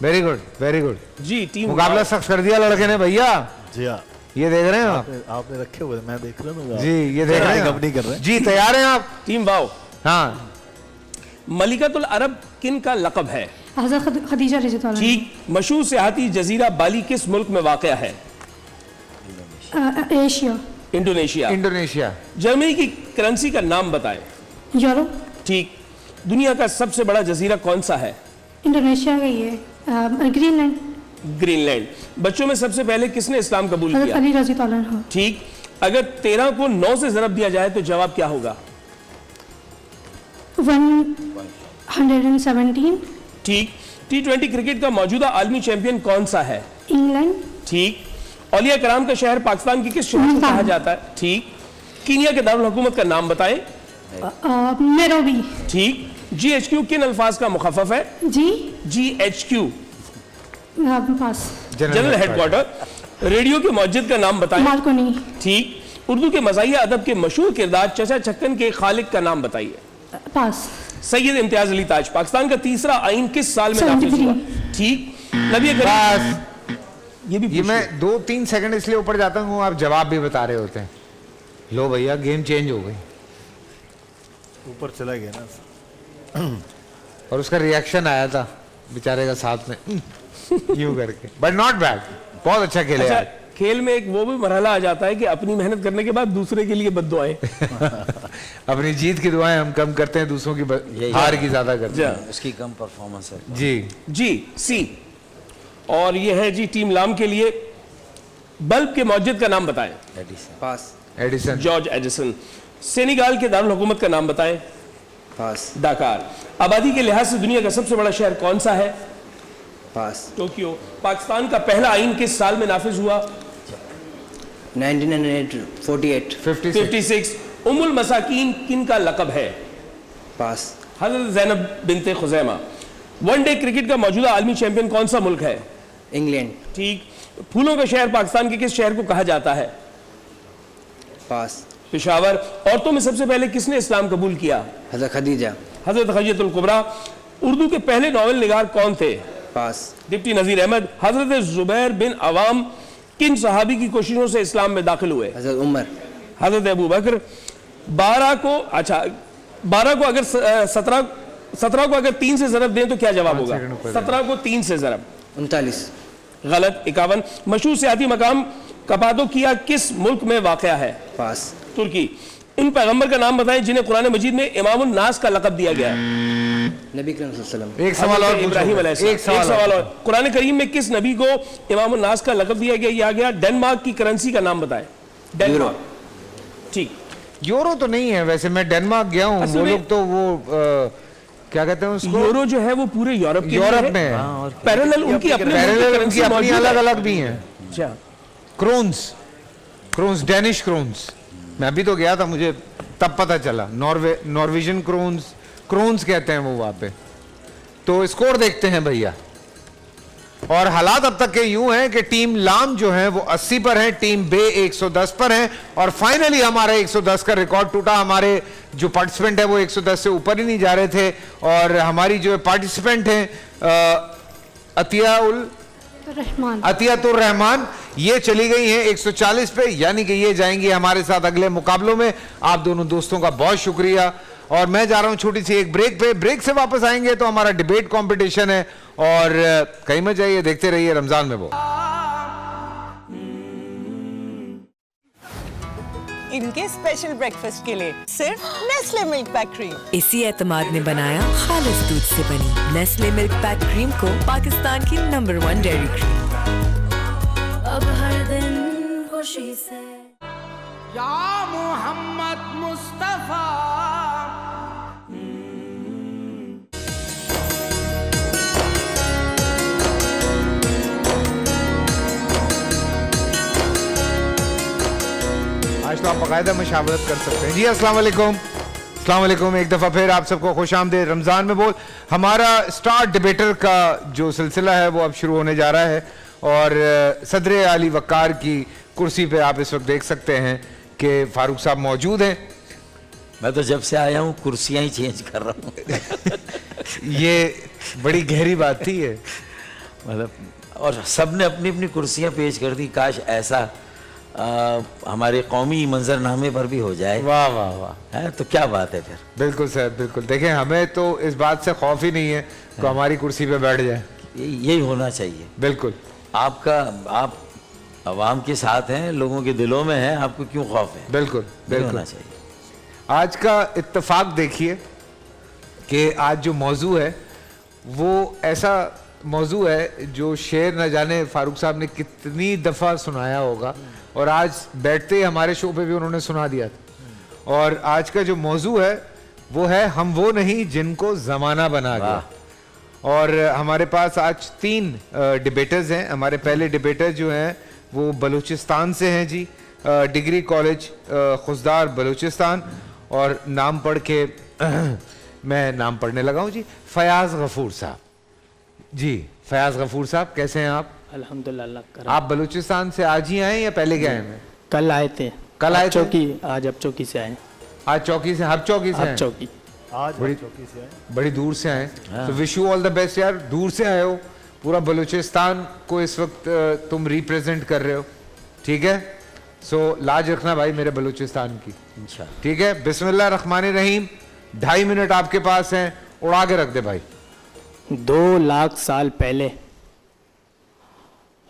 S1: very good very good
S6: जी। टीम
S1: मुकाबला सख्त कर दिया लड़के ने भैया
S10: जी हाँ,
S1: ये देख रहे हैं आप?
S10: आपने रखे हुए, मैं देख रहा हूँ
S1: जी, ये देख रहे हैं
S10: कब नहीं कर रहे
S1: जी, तैयार हैं आप?
S6: Team wow.
S1: हाँ।
S6: मलिकतुल अरब किन का लक़ब है?
S9: हज़रत खदीजा रज़ी अल्लाह अन्हा।
S6: ठीक। मशहूर सियाहती जजीरा बाली किस मुल्क में वाक़या है?
S9: एशिया।
S6: इंडोनेशिया।
S1: इंडोनेशिया।
S6: जर्मनी की करेंसी का नाम बताएं।
S9: यूरो।
S6: ठीक। दुनिया का सबसे बड़ा जजीरा कौन सा है?
S9: इंडोनेशिया का ये ग्रीनलैंड।
S6: ग्रीनलैंड। बच्चों में सबसे पहले किसने इस्लाम कबूल
S9: हज़रत
S6: किया?
S9: अली रज़ी अल्लाह अन्हा।
S6: ठीक। अगर 13 को 9 से ज़रब दिया जाए तो जवाब क्या होगा?
S9: 117।
S6: ठीक। T20 क्रिकेट का मौजूदा आलमी चैंपियन कौन सा है?
S9: इंग्लैंड।
S6: ठीक। औलिया कराम का शहर पाकिस्तान के किस शहर को कहा जाता है? ठीक। कीनिया के दारुल हुकूमत का नाम बताएं।
S9: नैरोबी।
S6: ठीक। GHQ किन अल्फाज का मुखफ़फ़ है? GHQ
S9: pass.
S6: General headquarter. Radio के मौजिद का नाम बताएं।
S9: मार्कोनी।
S6: ठीक। उर्दू के मज़ाहिया अदब के मशहूर किरदार चचा छक्कन के खालिक का नाम बताइए।
S9: पास।
S6: सैयद इम्तियाज अली ताज। पाकिस्तान का तीसरा आइन किस साल में नाफिज हुआ? ठीक। नबी करीम।
S1: ये मैं 2-3 सेकंड इसलिए ऊपर जाता हूँ, आप जवाब भी बता रहे होते हैं। लो भैया, गेम चेंज हो गई,
S10: ऊपर चला गया ना,
S1: और उसका रिएक्शन आया था बेचारे का साथ में यूं करके, बट नॉट बैड, बहुत अच्छा खेले।
S6: अच्छा, खेल में एक वो भी मरहला आ जाता है कि अपनी मेहनत करने के बाद दूसरे के लिए बद्दुआएं।
S1: अपनी जीत की दुआएं हम कम करते हैं, दूसरों की हार की ज्यादा करते हैं।
S5: उसकी कम परफॉर्मेंस है
S6: जी। सी। और ये है जी टीम लाम के लिए। बल्ब के मौजिद का नाम बताएं।
S11: पास।
S1: एडिसन।
S6: George Edison. सेनेगाल के दारुल हुकूमत का नाम बताएं।
S11: पास।
S6: डाकार। आबादी के लिहाज से दुनिया का सबसे बड़ा शहर कौन सा है?
S11: पास।
S6: टोक्यो। पाकिस्तान का पहला आइन किस साल में नाफिज हुआ?
S11: 1948।
S1: 56।
S6: उम्मुल मसाकीन किन का लक़ब है?
S11: पास।
S6: हज़रत ज़ैनब बिनते खुज़ैमा। वनडे क्रिकेट का मौजूदा आलमी चैंपियन कौन सा मुल्क है?
S11: इंग्लैंड।
S6: ठीक। फूलों का शहर पाकिस्तान के किस शहर को कहा जाता है?
S11: पास।
S6: पेशावर। औरतों में सबसे पहले किसने इस्लाम कबूल किया?
S11: हज़रत खदीजा।
S6: हज़रत खदीजतुल कुबरा। उर्दू के पहले नॉवल निगार कौन थे?
S11: पास।
S6: डिप्टी नजीर अहमद। हजरत जुबैर बिन अवाम किन सहाबी की कोशिशों से इस्लाम में दाखिल हुए?
S11: हजरत उमर।
S6: हजरत अबू बकर। 12 को अगर 17 को अगर 3 से ज़रब दें तो क्या जवाब होगा? 17 को 3 से ज़रब
S11: 39।
S6: गलत। 51। मशहूर सियाती मकाम कपादोकिया किस मुल्क में वाक़या है?
S11: पास।
S6: तुर्की। उन पैगंबर का नाम बताएं जिन्हें कुरान मजीद में इमामुन नास का लक़ब दिया गया है?
S11: नबी करीम सल्लल्लाहु अलैहि वसल्लम।
S1: एक सवाल और
S6: इब्राहिम अलैहिस्सलाम। एक सवाल और। कुरान करीम में किस नबी को इमामुन नास का लक़ब दिया गया? डेनमार्क की करेंसी का नाम बताएं। डेनमार्क। ठीक।
S1: यूरो तो नहीं है वैसे, मैं डेनमार्क गया हूँ, वो लोग तो वो क्या कहते हैं उसको,
S6: यूरो जो है वो पूरे यूरोप
S1: में है।
S6: पैरेलल उनकी अपनी
S1: अलग अलग भी हैं।
S6: अच्छा।
S1: क्रोन्स डेनिश क्रोन्स, मैं भी तो गया था, मुझे तब पता चला। नॉर्वेजियन क्रोन्स कहते हैं वो वहां पे। तो स्कोर देखते हैं भैया, और हालात अब तक के यूं हैं कि टीम लाम जो है वो 80 पर है, टीम बे 110 पर है, और फाइनली हमारा 110 का रिकॉर्ड टूटा। हमारे जो पार्टिसिपेंट है वो 110 से ऊपर ही नहीं जा रहे थे, और हमारी जो पार्टिसिपेंट है अतियातुर रहमान, ये चली गई हैं 140 पे, यानी कि ये जाएंगी हमारे साथ अगले मुकाबलों में। आप दोनों दोस्तों का बहुत शुक्रिया, और मैं जा रहा हूं छोटी सी एक ब्रेक पे। ब्रेक से वापस आएंगे तो हमारा डिबेट कंपटीशन है, और कहीं मत जाइए, देखते रहिए रमजान में वो।
S12: इनके स्पेशल ब्रेकफास्ट के लिए सिर्फ नेस्ले मिल्क पैक क्रीम।
S13: इसी एतमाद ने बनाया खालिस दूध से बनी नेस्ले मिल्क पैक क्रीम को पाकिस्तान की नंबर 1 डेयरी क्रीम।
S14: अब हर दिन खुशी से या मोहम्मद मुस्तफा।
S1: आज तो आप बाकायदा मशावरत कर सकते हैं। जी अस्सलाम वालेकुम, अस्सलाम वालेकुम, एक दफ़ा फिर आप सबको खुशामदीद। रमज़ान में बोल, हमारा स्टार डिबेटर का जो सिलसिला है वो अब शुरू होने जा रहा है, और सदर आली वक़ार की कुर्सी पे आप इस वक्त देख सकते हैं कि फारूक साहब मौजूद हैं।
S5: मैं तो जब से आया हूँ कुर्सियाँ ही चेंज कर रहा हूँ।
S1: ये बड़ी गहरी बात थी ये,
S5: मतलब, और सब ने अपनी अपनी कुर्सियाँ पेश कर दी। काश ऐसा हमारे कौमी मंजरनामे पर भी हो जाए।
S1: वाह वाह वाह,
S5: है तो क्या बात है फिर।
S1: बिल्कुल सर, बिल्कुल। देखें, हमें तो इस बात से खौफ ही नहीं है कि हमारी कुर्सी पे बैठ जाए।
S5: यही होना चाहिए।
S1: बिल्कुल।
S5: आप अवाम के साथ हैं, लोगों के दिलों में हैं, आपको क्यों खौफ है?
S1: बिल्कुल बिल्कुल
S5: होना चाहिए।
S1: आज का इत्तेफाक देखिए कि आज जो मौजू है वो ऐसा मौजू है जो शेर न जाने फारूक साहब ने कितनी दफ़ा सुनाया होगा, और आज बैठते ही हमारे शो पे भी उन्होंने सुना दिया था। और आज का जो मौजू है वो है हम वो नहीं जिनको ज़माना बना गया। और हमारे पास आज 3 डिबेटर्स हैं। हमारे पहले डिबेटर जो हैं वो बलूचिस्तान से हैं जी, डिग्री कॉलेज खुशदार बलूचिस्तान, और नाम पढ़ के मैं नाम पढ़ने लगा हूँ जी, फयाज गफूर साहब। जी फयाज गफूर साहब, कैसे हैं आप?
S11: अल्हम्दुलिल्लाह।
S1: आप बलूचिस्तान से आज ही आए या पहले गए हैं?
S11: कल आए थे।
S1: कल आए
S11: चौकी, आज अब चौकी से आए।
S1: आज चौकी से, हब चौकी से?
S11: चौकी
S10: आज
S1: बड़ी
S10: चौकी से आए,
S1: बड़ी दूर से आए। तो wish you all the best यार, दूर से आए हो, पूरा बलूचिस्तान को इस वक्त तुम रिप्रेजेंट कर रहे हो, ठीक है? सो लाज रखना भाई मेरे बलूचिस्तान की, ठीक है? बिस्मिल्लाह रहमान रहीम। 2.5 मिनट आपके पास हैं, उड़ा के रख दे भाई।
S11: 2 लाख साल पहले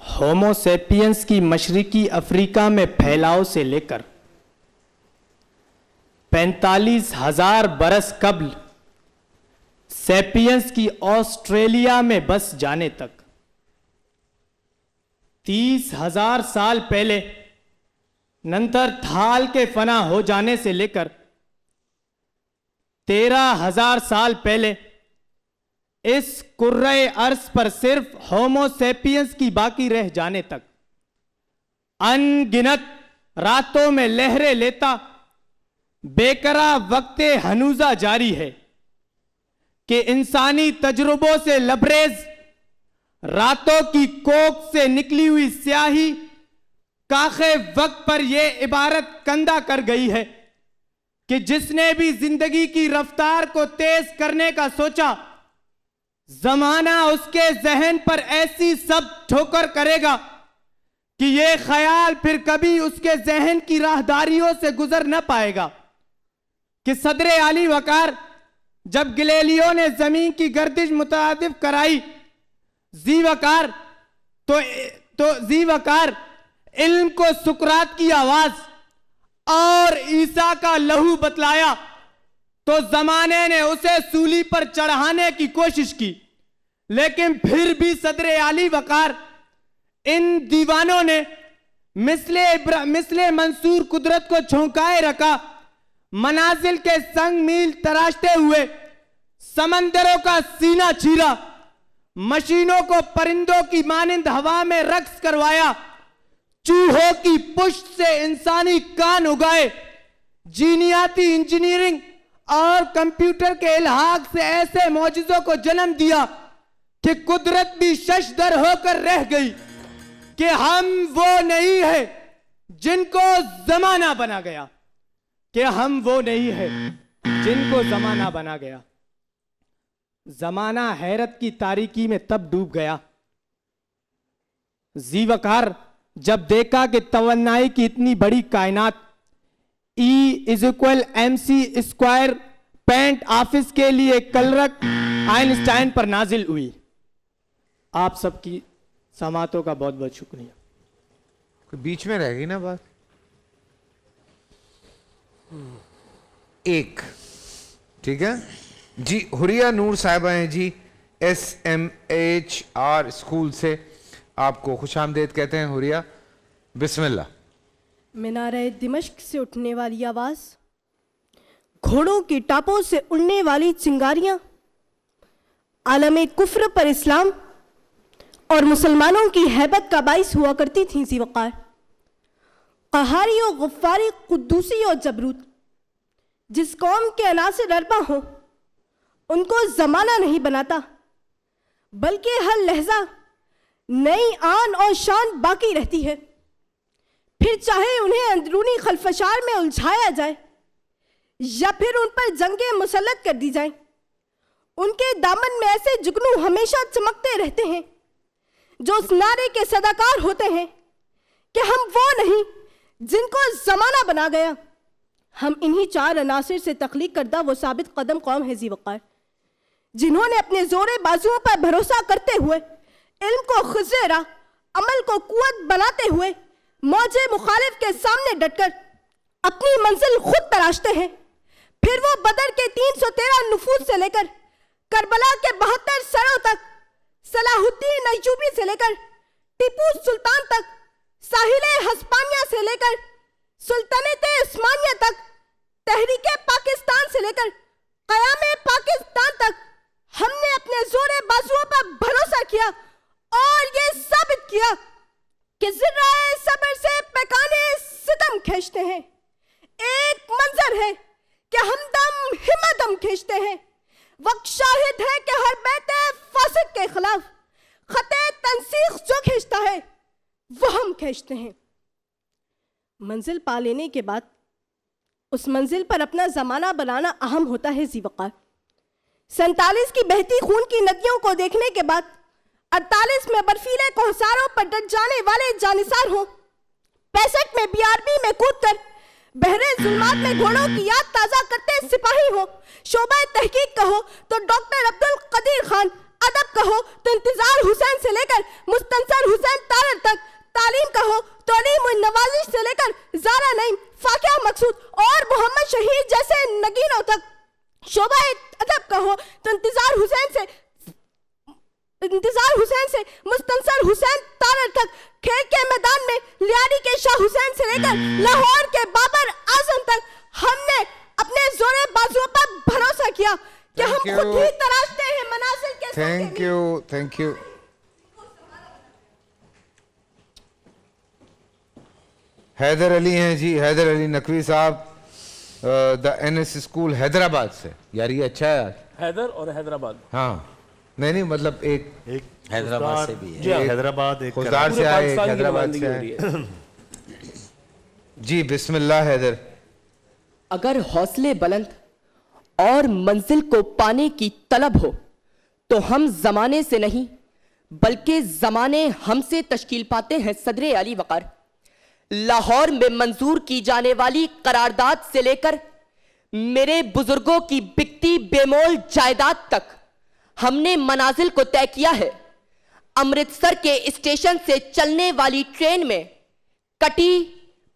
S11: होमो सेपियंस की मशरिकी अफ्रीका में फैलाव से लेकर 45,000 बरस कब्ल सेपियंस की ऑस्ट्रेलिया में बस जाने तक, 30,000 साल पहले नंतरथाल के फना हो जाने से लेकर 13,000 साल पहले इस कुर्रे अर्ज पर सिर्फ होमो सेपियंस की बाकी रह जाने तक अनगिनत रातों में लहरें लेता बेकरा वक्ते हनूजा जारी है कि इंसानी तजुर्बों से लबरेज रातों की कोख से निकली हुई स्याही काखे वक्त पर यह इबारत कंधा कर गई है कि जिसने भी जिंदगी की रफ्तार को तेज करने का सोचा जमाना उसके जहन पर ऐसी सब ठोकर करेगा कि ये ख्याल फिर कभी उसके जहन की राहदारियों से गुजर न पाएगा कि सदर आली वकार जब गैलीलियो ने जमीन की गर्दिश मुतादिफ कराई, जीवकार जीवकार इल्म को सुकरात की आवाज और ईसा का लहू बतलाया, तो जमाने ने उसे सूली पर चढ़ाने की कोशिश की, लेकिन फिर भी सदर आली वकार इन दीवानों ने मिसले मंसूर कुदरत को झोंकाए रखा। मनाजिल के संग मील तराशते हुए समंदरों का सीना चीरा, मशीनों को परिंदों की मानिंद हवा में रक्स करवाया, चूहों की पुष्ट से इंसानी कान उगाए, जीनियाती इंजीनियरिंग और कंप्यूटर के इल्हाक से ऐसे मौजज़ों को जन्म दिया कि कुदरत भी शशदर होकर रह गई कि हम वो नहीं है जिनको जमाना बना गया, कि हम वो नहीं है जिनको जमाना बना गया। जमाना हैरत की तारीकी में तब डूब गया, जीवकार जब देखा कि तवन्नाई की इतनी बड़ी कायनात E=mc² पेंट ऑफिस के लिए कलरक आइंस्टाइन पर नाजिल हुई। आप सबकी समातों का बहुत बहुत शुक्रिया।
S1: बीच में रह गई ना बात। एक ठीक है जी। हुरिया नूर साहिबा हैं जी, SMHR स्कूल से। आपको खुशामदेद कहते हैं हुरिया, बिस्मिल्लाह।
S15: मीनारे दिमश्क से उठने वाली आवाज, घोड़ों की टापों से उड़ने वाली चिंगारियां, आलमे कुफ्र पर इस्लाम और मुसलमानों की हैबत का बाइस हुआ करती थी ज़ीवकार। क़हारी और गफ्फारी, कुद्दूसी और जबरूत, जिस कौम के अनासिर अरबा हो उनको ज़माना नहीं बनाता, बल्कि हर लहजा नई आन और शान बाकी रहती है। फिर चाहे उन्हें अंदरूनी खलफशार में उलझाया जाए या फिर उन पर जंगे मुसल्लत कर दी जाए, उनके दामन में ऐसे जुगनू हमेशा चमकते रहते हैं जो उस नारे के सदाकार होते हैं कि हम वो नहीं जिनको जमाना बना गया। हम इन्हीं चार अनासिर से तख्लीक करदा वो साबित कदम कौम है ज़ीवकार, जिन्होंने अपने जोरे बाजुओं पर भरोसा करते हुए इल्म को खुज़ेरा, अमल को कुव्वत बनाते हुए मौजे मुखालिफ के सामने डटकर अपनी मंजिल खुद तराशते हैं। फिर वो बदर के 313 नुफूस से लेकर करबला के 72 सरों तक, सलाहुद्दीन अय्यूबी से लेकर टीपू सुल्तान तक, साहिले हस्पानिया से लेकर सुल्तानेत उस्मानिया तक, तहरीके पाकिस्तान से लेकर क़यामे पाकिस्तान तक हमने अपने जोरे बाजुओं पर भरोसा किया और ये साबित किया कि ज़िर्राए सब्र से पैकाने सितम खींचते हैं। एक मंजर है कि हमदम हिम्मतम खींचते हैं, वक्त शाहिद है कि हर बैते फासिद के खिलाफ खते तंसीख जो खींचता है वो हम खींचते हैं। मंजिल पा लेने के बाद उस मंजिल पर अपना जमाना बनाना अहम होता है ज़ीवकार। 47 की बहती खून की नदियों को देखने के बाद 48 में बर्फीले कोहसारों पर डट जाने वाले जानिसार हो, 65 में BRB में कूदकर बहरे जुल्मात में घोड़ों की याद ताजा करते सिपाही हो, शोबा तहकीक कहो तो डॉक्टर अब्दुल कदीर खान, अदब कहो तो इंतजार हुसैन से लेकर मुस्तंसर हुसैन तारर तक, तालीम कहो तो अलीम नवाजिश से लेकर ज़ारा नईम, फाकिया मकसूद और मोहम्मद शहीद जैसे नगीनों तक, शोबा अदब कहो तो इंतजार हुसैन से मुस्तंसर हुसैन तारर तक, खेल के मैदान में लियारी के शाह हुसैन से लेकर लाहौर के बाबर आजम तक हमने अपने जोरे बाजुओं पर भरोसा किया कि हम खुद ही तराशते हैं मनाजिल के।
S1: Thank you. हैदर अली हैं जी, हैदर अली नकवी साहब, द NS स्कूल हैदराबाद से। यार ये अच्छा है यार,
S6: हैदर और हैदराबाद।
S1: हाँ नहीं मतलब एक
S5: हैदराबाद से भी है,
S10: हैदराबाद एक
S1: खुदार से आए, हैदराबाद से आए जी। बिस्मिल्लाह हैदर।
S16: अगर हौसले बुलंद और मंजिल को पाने की तलब हो तो हम जमाने से नहीं बल्कि जमाने हमसे तश्कील पाते हैं। सदर अली वक़ार, लाहौर में मंजूर की जाने वाली करारदाद से लेकर मेरे बुजुर्गों की बिकती बेमोल जायदाद तक हमने मनाजिल को तय किया है। अमृतसर के स्टेशन से चलने वाली ट्रेन में कटी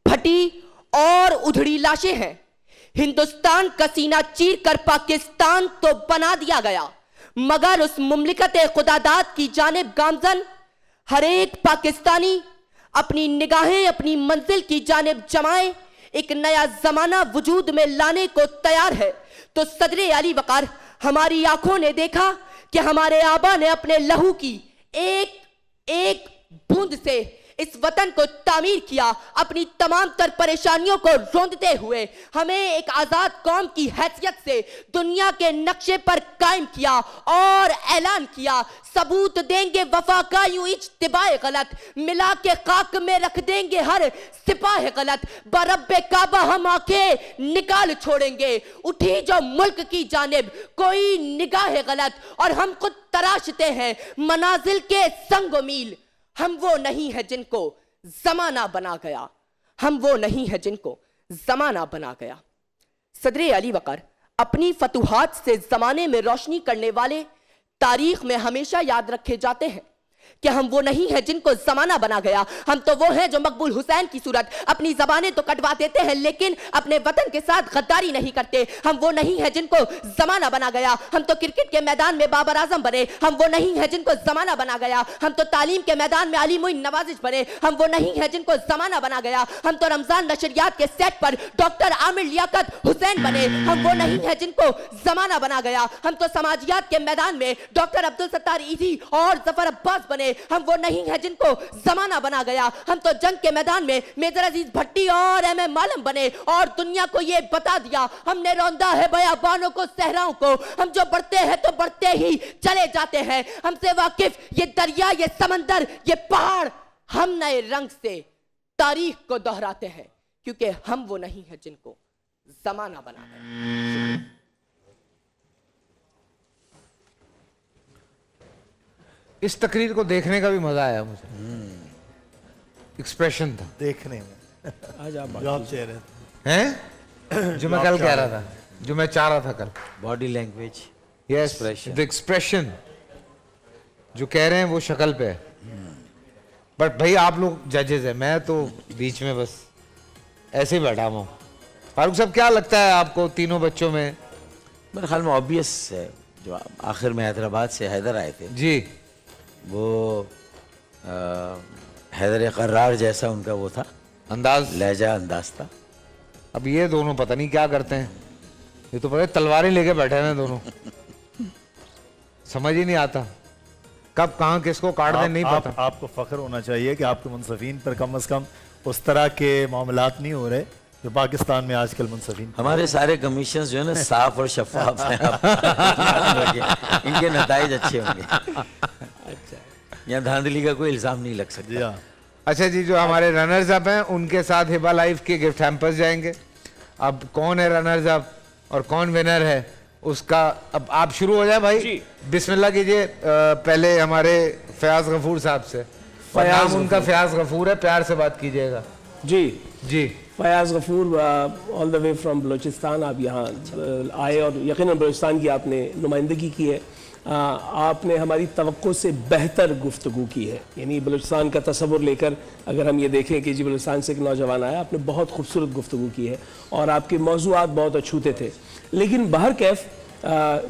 S16: फटी और उधड़ी लाशें हैं। हिंदुस्तान का सीना चीर कर पाकिस्तान तो बना दिया गया, मगर उस मुमलिकत खुदादाद की जानिब गामजन हर एक पाकिस्तानी अपनी निगाहें अपनी मंजिल की जानिब जमाए एक नया जमाना वजूद में लाने को तैयार है। तो सदर अली वक़ार, हमारी आंखों ने देखा कि हमारे आबा ने अपने लहू की एक एक बूंद से इस वतन को तामीर किया, अपनी तमाम तर परेशानियों को रोंदते हुए हमें एक आजाद कौम की हैसियत से दुनिया के नक्शे पर कायम किया और ऐलान किया, सबूत देंगे वफा का यूं इज्तिबाए गलत, मिला के खाक में रख देंगे हर सिपाह गलत, बरब्बे काबा हम आंखें निकाल छोड़ेंगे, उठी जो मुल्क की जानिब कोई निगाह गलत, और हम खुद तराशते हैं मनाजिल के संग मील। हम वो नहीं है जिनको जमाना बना गया, हम वो नहीं है जिनको जमाना बना गया। सदर अली वक़ार अपनी फतूहात से जमाने में रोशनी करने वाले तारीख में हमेशा याद रखे जाते हैं कि हम वो नहीं है जिनको जमाना बना गया। हम तो वो हैं जो मकबूल हुसैन की सूरत अपनी जबानें तो कटवा देते हैं लेकिन अपने वतन के साथ गद्दारी नहीं करते। हम वो नहीं है जिनको जमाना बना गया। हम तो क्रिकेट के मैदान में बाबर आजम बने, हम वो नहीं है जिनको जमाना बना गया। हम तो तालीम के मैदान में अली मोइन नवाजिश बने, हम वो नहीं है जिनको जमाना बना गया। हम तो रमजान नशरियात के सेट पर डॉक्टर आमिर लियाकत हुसैन बने, हम वो नहीं है जिनको जमाना बना गया। हम तो समाजियात के मैदान में डॉक्टर अब्दुल सत्तार ईदी और जफर अब्बास बने, हम वो नहीं है जिनको जमाना बना गया। हम तो जंग के मैदान में मेजर अजीज भट्टी और एम एम मालम बने और दुनिया को ये बता दिया हमने रौंदा है बयाबानों को सहराओं को, हम जो बढ़ते हैं तो बढ़ते ही चले जाते हैं। हमसे वाकिफ ये दरिया ये समंदर ये पहाड़, हम नए रंग से तारीख को दोहराते हैं क्योंकि हम वो नहीं है जिनको जमाना बना गया।
S1: इस तकरीर को देखने का भी मजा आया मुझे, एक्सप्रेशन था
S10: देखने में। आज आप चेहरे
S1: हैं जो मैं कल कह रहा था, जो मैं चाह रहा था कल,
S5: body language,
S1: yes, the expression जो कह रहे हैं वो शक्ल पे है। बट भाई आप लोग जजेस हैं, मैं तो बीच में बस ऐसे ही बैठा हूँ। फारूक साहब क्या लगता है आपको तीनों बच्चों में?
S5: मेरे ख्याल में ऑब्वियस है, जो आखिर में हैदराबाद से हैदर आए थे
S1: जी,
S5: वो हैदर कर्रार जैसा उनका वो था
S1: अंदाज,
S5: लहजा अंदाज था।
S1: अब ये दोनों पता नहीं क्या करते हैं, ये तो पता तलवारें लेके बैठे हैं दोनों, समझ ही नहीं आता कब कहाँ किसको काट दें, नहीं पता।
S10: आपको फख्र होना चाहिए कि आपके मुंसफीन पर कम से कम उस तरह के मामलात नहीं हो रहे जो पाकिस्तान में आजकल मुंसफीन।
S5: हमारे सारे कमीशन जो है ना साफ और शफाफ हैं, इनके नताइज अच्छे होंगे। अच्छा, यहाँ धांधली का कोई इल्जाम नहीं लग सकता।
S1: अच्छा जी, जो हमारे रनर्स अप हैं उनके साथ हिबा लाइफ के गिफ्ट हैम्पर्स जाएंगे। अब कौन है रनर्स अप और कौन विनर है उसका, अब आप शुरू हो जाए भाई, बिस्मिल्लाह कीजिए। पहले हमारे फयाज गफूर साहब से, नाम उनका फयाज गफूर है, प्यार से बात कीजिएगा।
S6: जी
S1: जी,
S6: Fayaz Ghafoor, all the way from Balochistan. आप यहाँ आए और यकीनन बलूचिस्तान की आपने नुमाइंदगी की है। आपने हमारी तवक्को से बेहतर गुफ्तगू की है, यानी बलूचिस्तान का तस्वुर लेकर अगर हम ये देखें कि जी बलूचिस्तान से एक नौजवान आया, आपने बहुत खूबसूरत गुफ्तगू की है और आपके मौज़ूआत बहुत अछूते थे। लेकिन बहर कैफ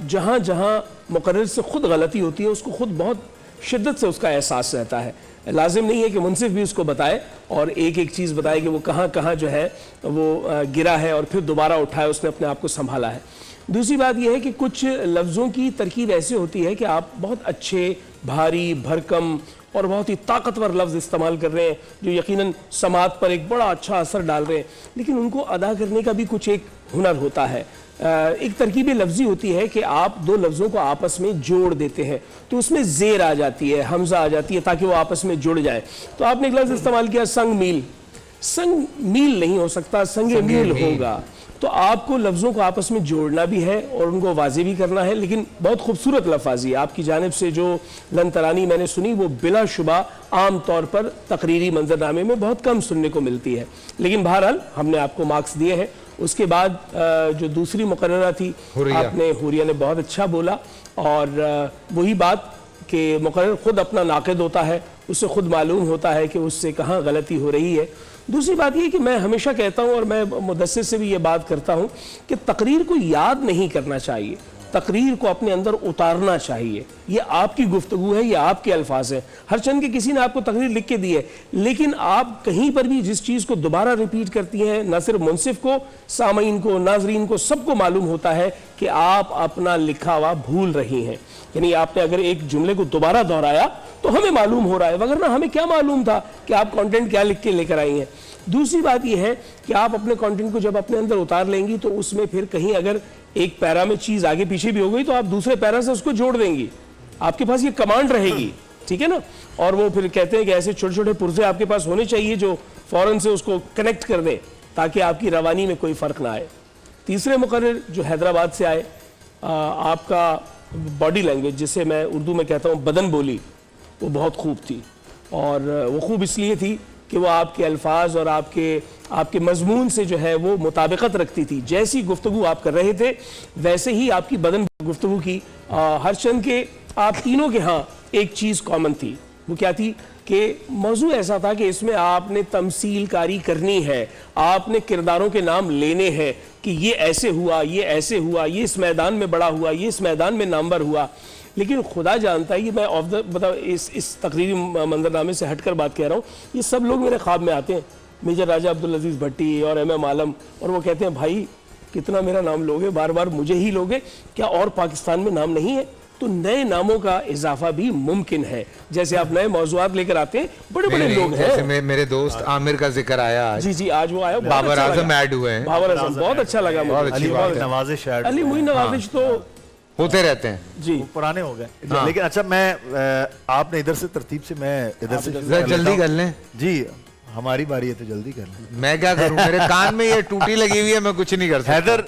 S6: जहाँ जहाँ मुकर्रर से ख़ुद गलती होती है उसको ख़ुद बहुत शिद्दत से उसका एहसास रहता है। लाजिम नहीं है कि मुनसिफ भी उसको बताए और एक एक चीज़ बताए कि वो कहाँ कहाँ जो है वो गिरा है और फिर दोबारा उठाए, उसने अपने आप को संभाला है। दूसरी बात यह है कि कुछ लफ्ज़ों की तरकीब ऐसी होती है कि आप बहुत अच्छे, भारी, भरकम और बहुत ही ताकतवर लफ्ज़ इस्तेमाल कर रहे हैं जो यकीनन समात पर एक बड़ा अच्छा असर डाल रहे हैं, लेकिन उनको अदा करने का भी कुछ एक हुनर होता है। एक तरकीब लफ्ज़ी होती है कि आप दो लफ्ज़ों को आपस में जोड़ देते हैं तो उसमें ज़ेर आ जाती है, हमज़ा आ जाती है ताकि वो आपस में जुड़ जाए। तो आपने एक लफ्ज़ इस्तेमाल किया संग मील। संग मील नहीं हो सकता, संगे मील होगा। तो आपको लफ्ज़ों को आपस में जोड़ना भी है और उनको वाज़े भी करना है, लेकिन बहुत खूबसूरत लफ्ज़ी आपकी जानिब से जो लन तरानी मैंने सुनी वो बिलाशुबा आम तौर पर तकरीरी मंजरनामे में बहुत कम सुनने को मिलती है, लेकिन बहरहाल हमने आपको मार्क्स दिए हैं। उसके बाद जो दूसरी मुकर्ररा थी आपने हुरिया ने बहुत अच्छा बोला, और वही बात कि मुकर्रर खुद अपना नाक़िद होता है, उससे खुद मालूम होता है कि उससे कहाँ गलती हो रही है। दूसरी बात ये कि मैं हमेशा कहता हूँ और मैं मुदस्सिर से भी ये बात करता हूँ कि तकरीर को याद नहीं करना चाहिए, तकरीर को अपने अंदर उतारना चाहिए। ये आपकी गुफ्तगू है, ये आपके अल्फाज हैं। हर चंद के किसी ने आपको तकरीर लिख के दी है, लेकिन आप कहीं पर भी जिस चीज़ को दोबारा रिपीट करती हैं, न सिर्फ मुनसिफ को, सामीन को, नाजरीन को, सबको मालूम होता है कि आप अपना लिखा हुआ भूल रही हैं। यानी आपने अगर एक जुमले को दोबारा दोहराया तो हमें मालूम हो रहा है, वगरना हमें क्या मालूम था कि आप कंटेंट क्या लिख के लेकर आई हैं। दूसरी बात यह है कि आप अपने कंटेंट को जब अपने अंदर उतार लेंगी तो उसमें फिर कहीं अगर एक पैरा में चीज़ आगे पीछे भी हो गई तो आप दूसरे पैरा से उसको जोड़ देंगी, आपके पास ये कमांड रहेगी, ठीक है ना। और वो फिर कहते हैं कि ऐसे छोटे छोटे पुर्जे आपके पास होने चाहिए जो फ़ौरन से उसको कनेक्ट कर दें ताकि आपकी रवानी में कोई फ़र्क ना आए। तीसरे मुकर्रर जो हैदराबाद से आए, आपका बॉडी लैंग्वेज जिसे मैं उर्दू में कहता हूँ बदन बोली, वो बहुत खूब थी। और वो खूब इसलिए थी कि वो आपके अल्फाज और आपके मजमून से जो है वो मुताबिकत रखती थी। जैसी गुफ्तगू आप कर रहे थे वैसे ही आपकी बदन गुफ्तगू की। हर चंद के आप तीनों के यहाँ एक चीज़ कॉमन थी, वो क्या थी कि मौजू ऐसा था कि इसमें आपने तमसील कारी करनी है, आपने किरदारों के नाम लेने हैं कि ये ऐसे हुआ, ये ऐसे हुआ, ये इस मैदान में बड़ा हुआ, ये इस मैदान में नामवर हुआ। लेकिन खुदा जानता है, ये मैं ऑफ द मतलब इस तकरीरी मंजरनामे से हटकर बात कह रहा हूँ, ये सब लोग मेरे ख्वाब में आते हैं, मेजर राजा अब्दुल अजीज़ भट्टी और MM आलम, और वो कहते हैं भाई कितना मेरा नाम लोगे, बार बार मुझे ही लोगे क्या, और पाकिस्तान में नाम नहीं है? तो नए नामों का इजाफा भी मुमकिन है। जैसे आप नए मौजूआत लेकर आते हैं, बड़े बड़े लोग हैं,
S1: जैसे मेरे दोस्त आमिर का जिक्र आया आज।
S6: जी आज वो आया,
S1: बाबर आजम ऐड हुए हैं,
S6: बाबर आजम बहुत अच्छा लगा मुझे।
S10: नवाजिश
S6: अली मुई नवाजिश तो
S1: होते रहते हैं
S6: जी,
S10: पुराने हो गए। लेकिन अच्छा, मैं आपने इधर से तरतीब से, मैं इधर से
S1: जल्दी कर लें जी,
S10: हमारी बारी है तो जल्दी कर लें।
S1: मैं क्या करूं, मेरे कान में ये टूटी लगी हुई है, मैं कुछ नहीं कर सकता।
S10: हैदर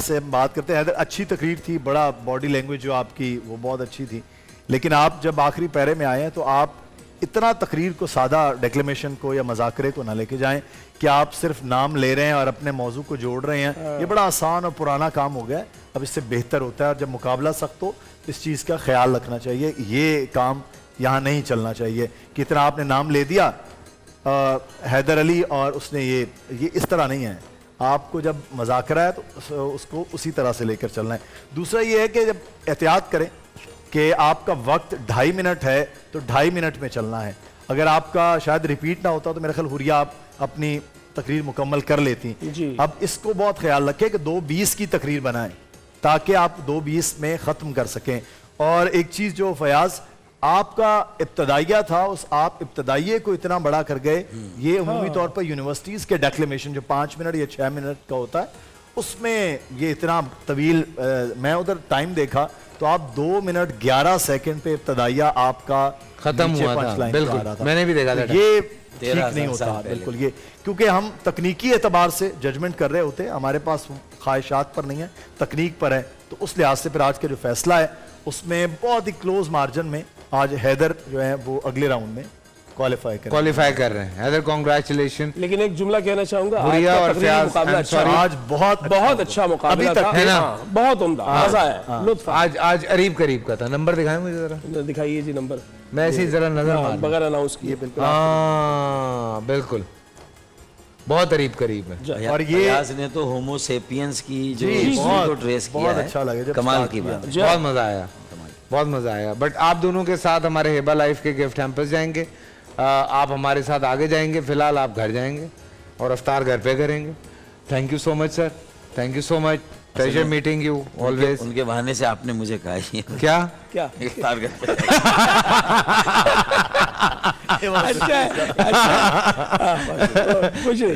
S10: से हम बात करते हैं। हैदर, अच्छी तकरीर थी, बड़ा बॉडी लैंग्वेज जो आपकी वो बहुत अच्छी थी, लेकिन आप जब आखिरी पैरे में आए हैं तो आप इतना तकरीर को सादा डेक्लेमेशन को या मजाकरे को ना लेके जाएं कि आप सिर्फ नाम ले रहे हैं और अपने मौजू को जोड़ रहे हैं। ये बड़ा आसान और पुराना काम हो गया है, अब इससे बेहतर होता है। और जब मुकाबला सख्त हो इस चीज़ का ख्याल रखना चाहिए, ये काम यहाँ नहीं चलना चाहिए कि इतना आपने नाम ले दिया हैदर अली और उसने ये इस तरह नहीं है। आपको जब मजाकरा है तो उसको उसी तरह से लेकर चलना है। दूसरा ये है कि जब एहतियात करें कि आपका वक्त 2.5 मिनट है तो 2.5 मिनट में चलना है। अगर आपका शायद रिपीट ना होता तो मेरा ख्याल हुरिया आप अपनी तकरीर मुकम्मल कर लेती। अब इसको बहुत ख्याल रखें कि 2:20 की तकरीर बनाएं ताकि आप 2:20 में ख़त्म कर सकें। और एक चीज़ जो फयाज आपका इब्तदाइया था, उस आप इब्तदाइये को इतना बड़ा कर गए। ये उमूमी तौर पर यूनिवर्सिटीज़ के डेक्लेमेशन जो 5 मिनट या 6 मिनट का होता है उसमें ये इतना तवील, मैं उधर टाइम देखा तो आप 2 मिनट 11 सेकंड पे इब्तदाइया आपका
S1: खत्म हुआ था। बिल्कुल, मैंने भी देखा था।
S10: ये ठीक नहीं होता बिल्कुल, ये क्योंकि हम तकनीकी एतबार से जजमेंट कर रहे होते हैं, हमारे पास ख्वाहिशात पर नहीं है, तकनीक पर है। तो उस लिहाज से फिर आज का जो फैसला है उसमें बहुत ही क्लोज मार्जिन में आज हैदर जो है वो अगले राउंड में क्वालिफाई
S1: कर रहे हैं। हैदर कांग्रेचुलेशन।
S6: लेकिन एक जुमला कहना चाहूंगा,
S10: आज बहुत
S6: अच्छा मुकाबला था,
S1: है ना,
S6: बहुत उम्दा, मजा आया, लुत्फ।
S1: आज करीब का था। नंबर दिखाएं मुझे जरा,
S6: दिखाइए जी नंबर।
S1: मैं ऐसी जरा नजर मार
S6: बगैर अनाउंस किए, बिल्कुल
S1: बिल्कुल बहुत करीब है।
S5: और ये फयाज ने तो होमो सेपियंस की जो को ट्रेस किया है,
S10: अच्छा लगे,
S5: कमाल की बात,
S1: बहुत मजा आया। बट आप दोनों के साथ हमारे हेबा लाइफ के गिफ्ट हैम्पर्स जाएंगे, आप हमारे साथ आगे जाएंगे, फिलहाल आप घर जाएंगे और अफ्तार घर पे करेंगे। Thank you so much sir, thank you so much, pleasure meeting you always.
S5: उनके बहाने से आपने मुझे कहा
S1: क्या
S5: इफ्तार कर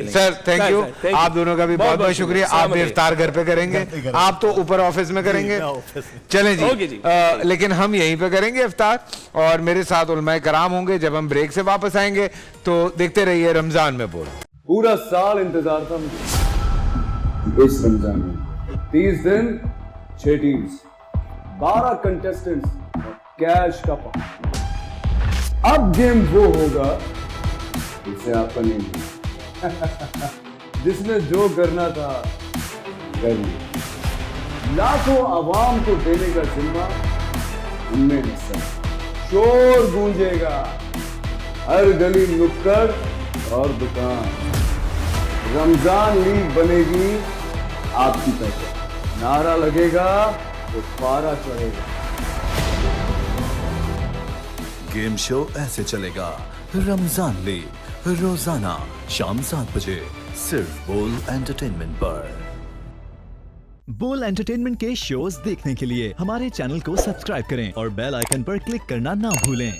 S1: सर, थैंक यू। आप दोनों का भी बहुत बहुत शुक्रिया। आप भी इफ्तार घर पे करेंगे, आप तो ऊपर ऑफिस में करेंगे, चलें जी। लेकिन हम यहीं पे करेंगे इफ्तार, और मेरे साथ उलमाए कराम होंगे जब हम ब्रेक से वापस आएंगे। तो देखते रहिए रमजान में बोल।
S17: पूरा साल इंतजार था मुझे, इस रमजान में 30 दिन 6 टीम्स, 12 कंटेस्टेंट्स, कैश का पार्ट। अब गेम वो होगा जिसे आपका नहीं जिसने जो करना था कर लिया। लाखों आवाम को देने का जिम्मा उनमें हिस्सा। शोर गूंजेगा हर गली नुक्कड़ और दुकान। रमजान लीग बनेगी आपकी पहचान। नारा लगेगा तो पारा चढ़ेगा।
S18: गेम शो ऐसे चलेगा। रमजान लीग रोजाना शाम 7 बजे सिर्फ बोल एंटरटेनमेंट पर।
S19: बोल एंटरटेनमेंट के शोज देखने के लिए हमारे चैनल को सब्सक्राइब करें और बेल आइकन पर क्लिक करना ना भूलें।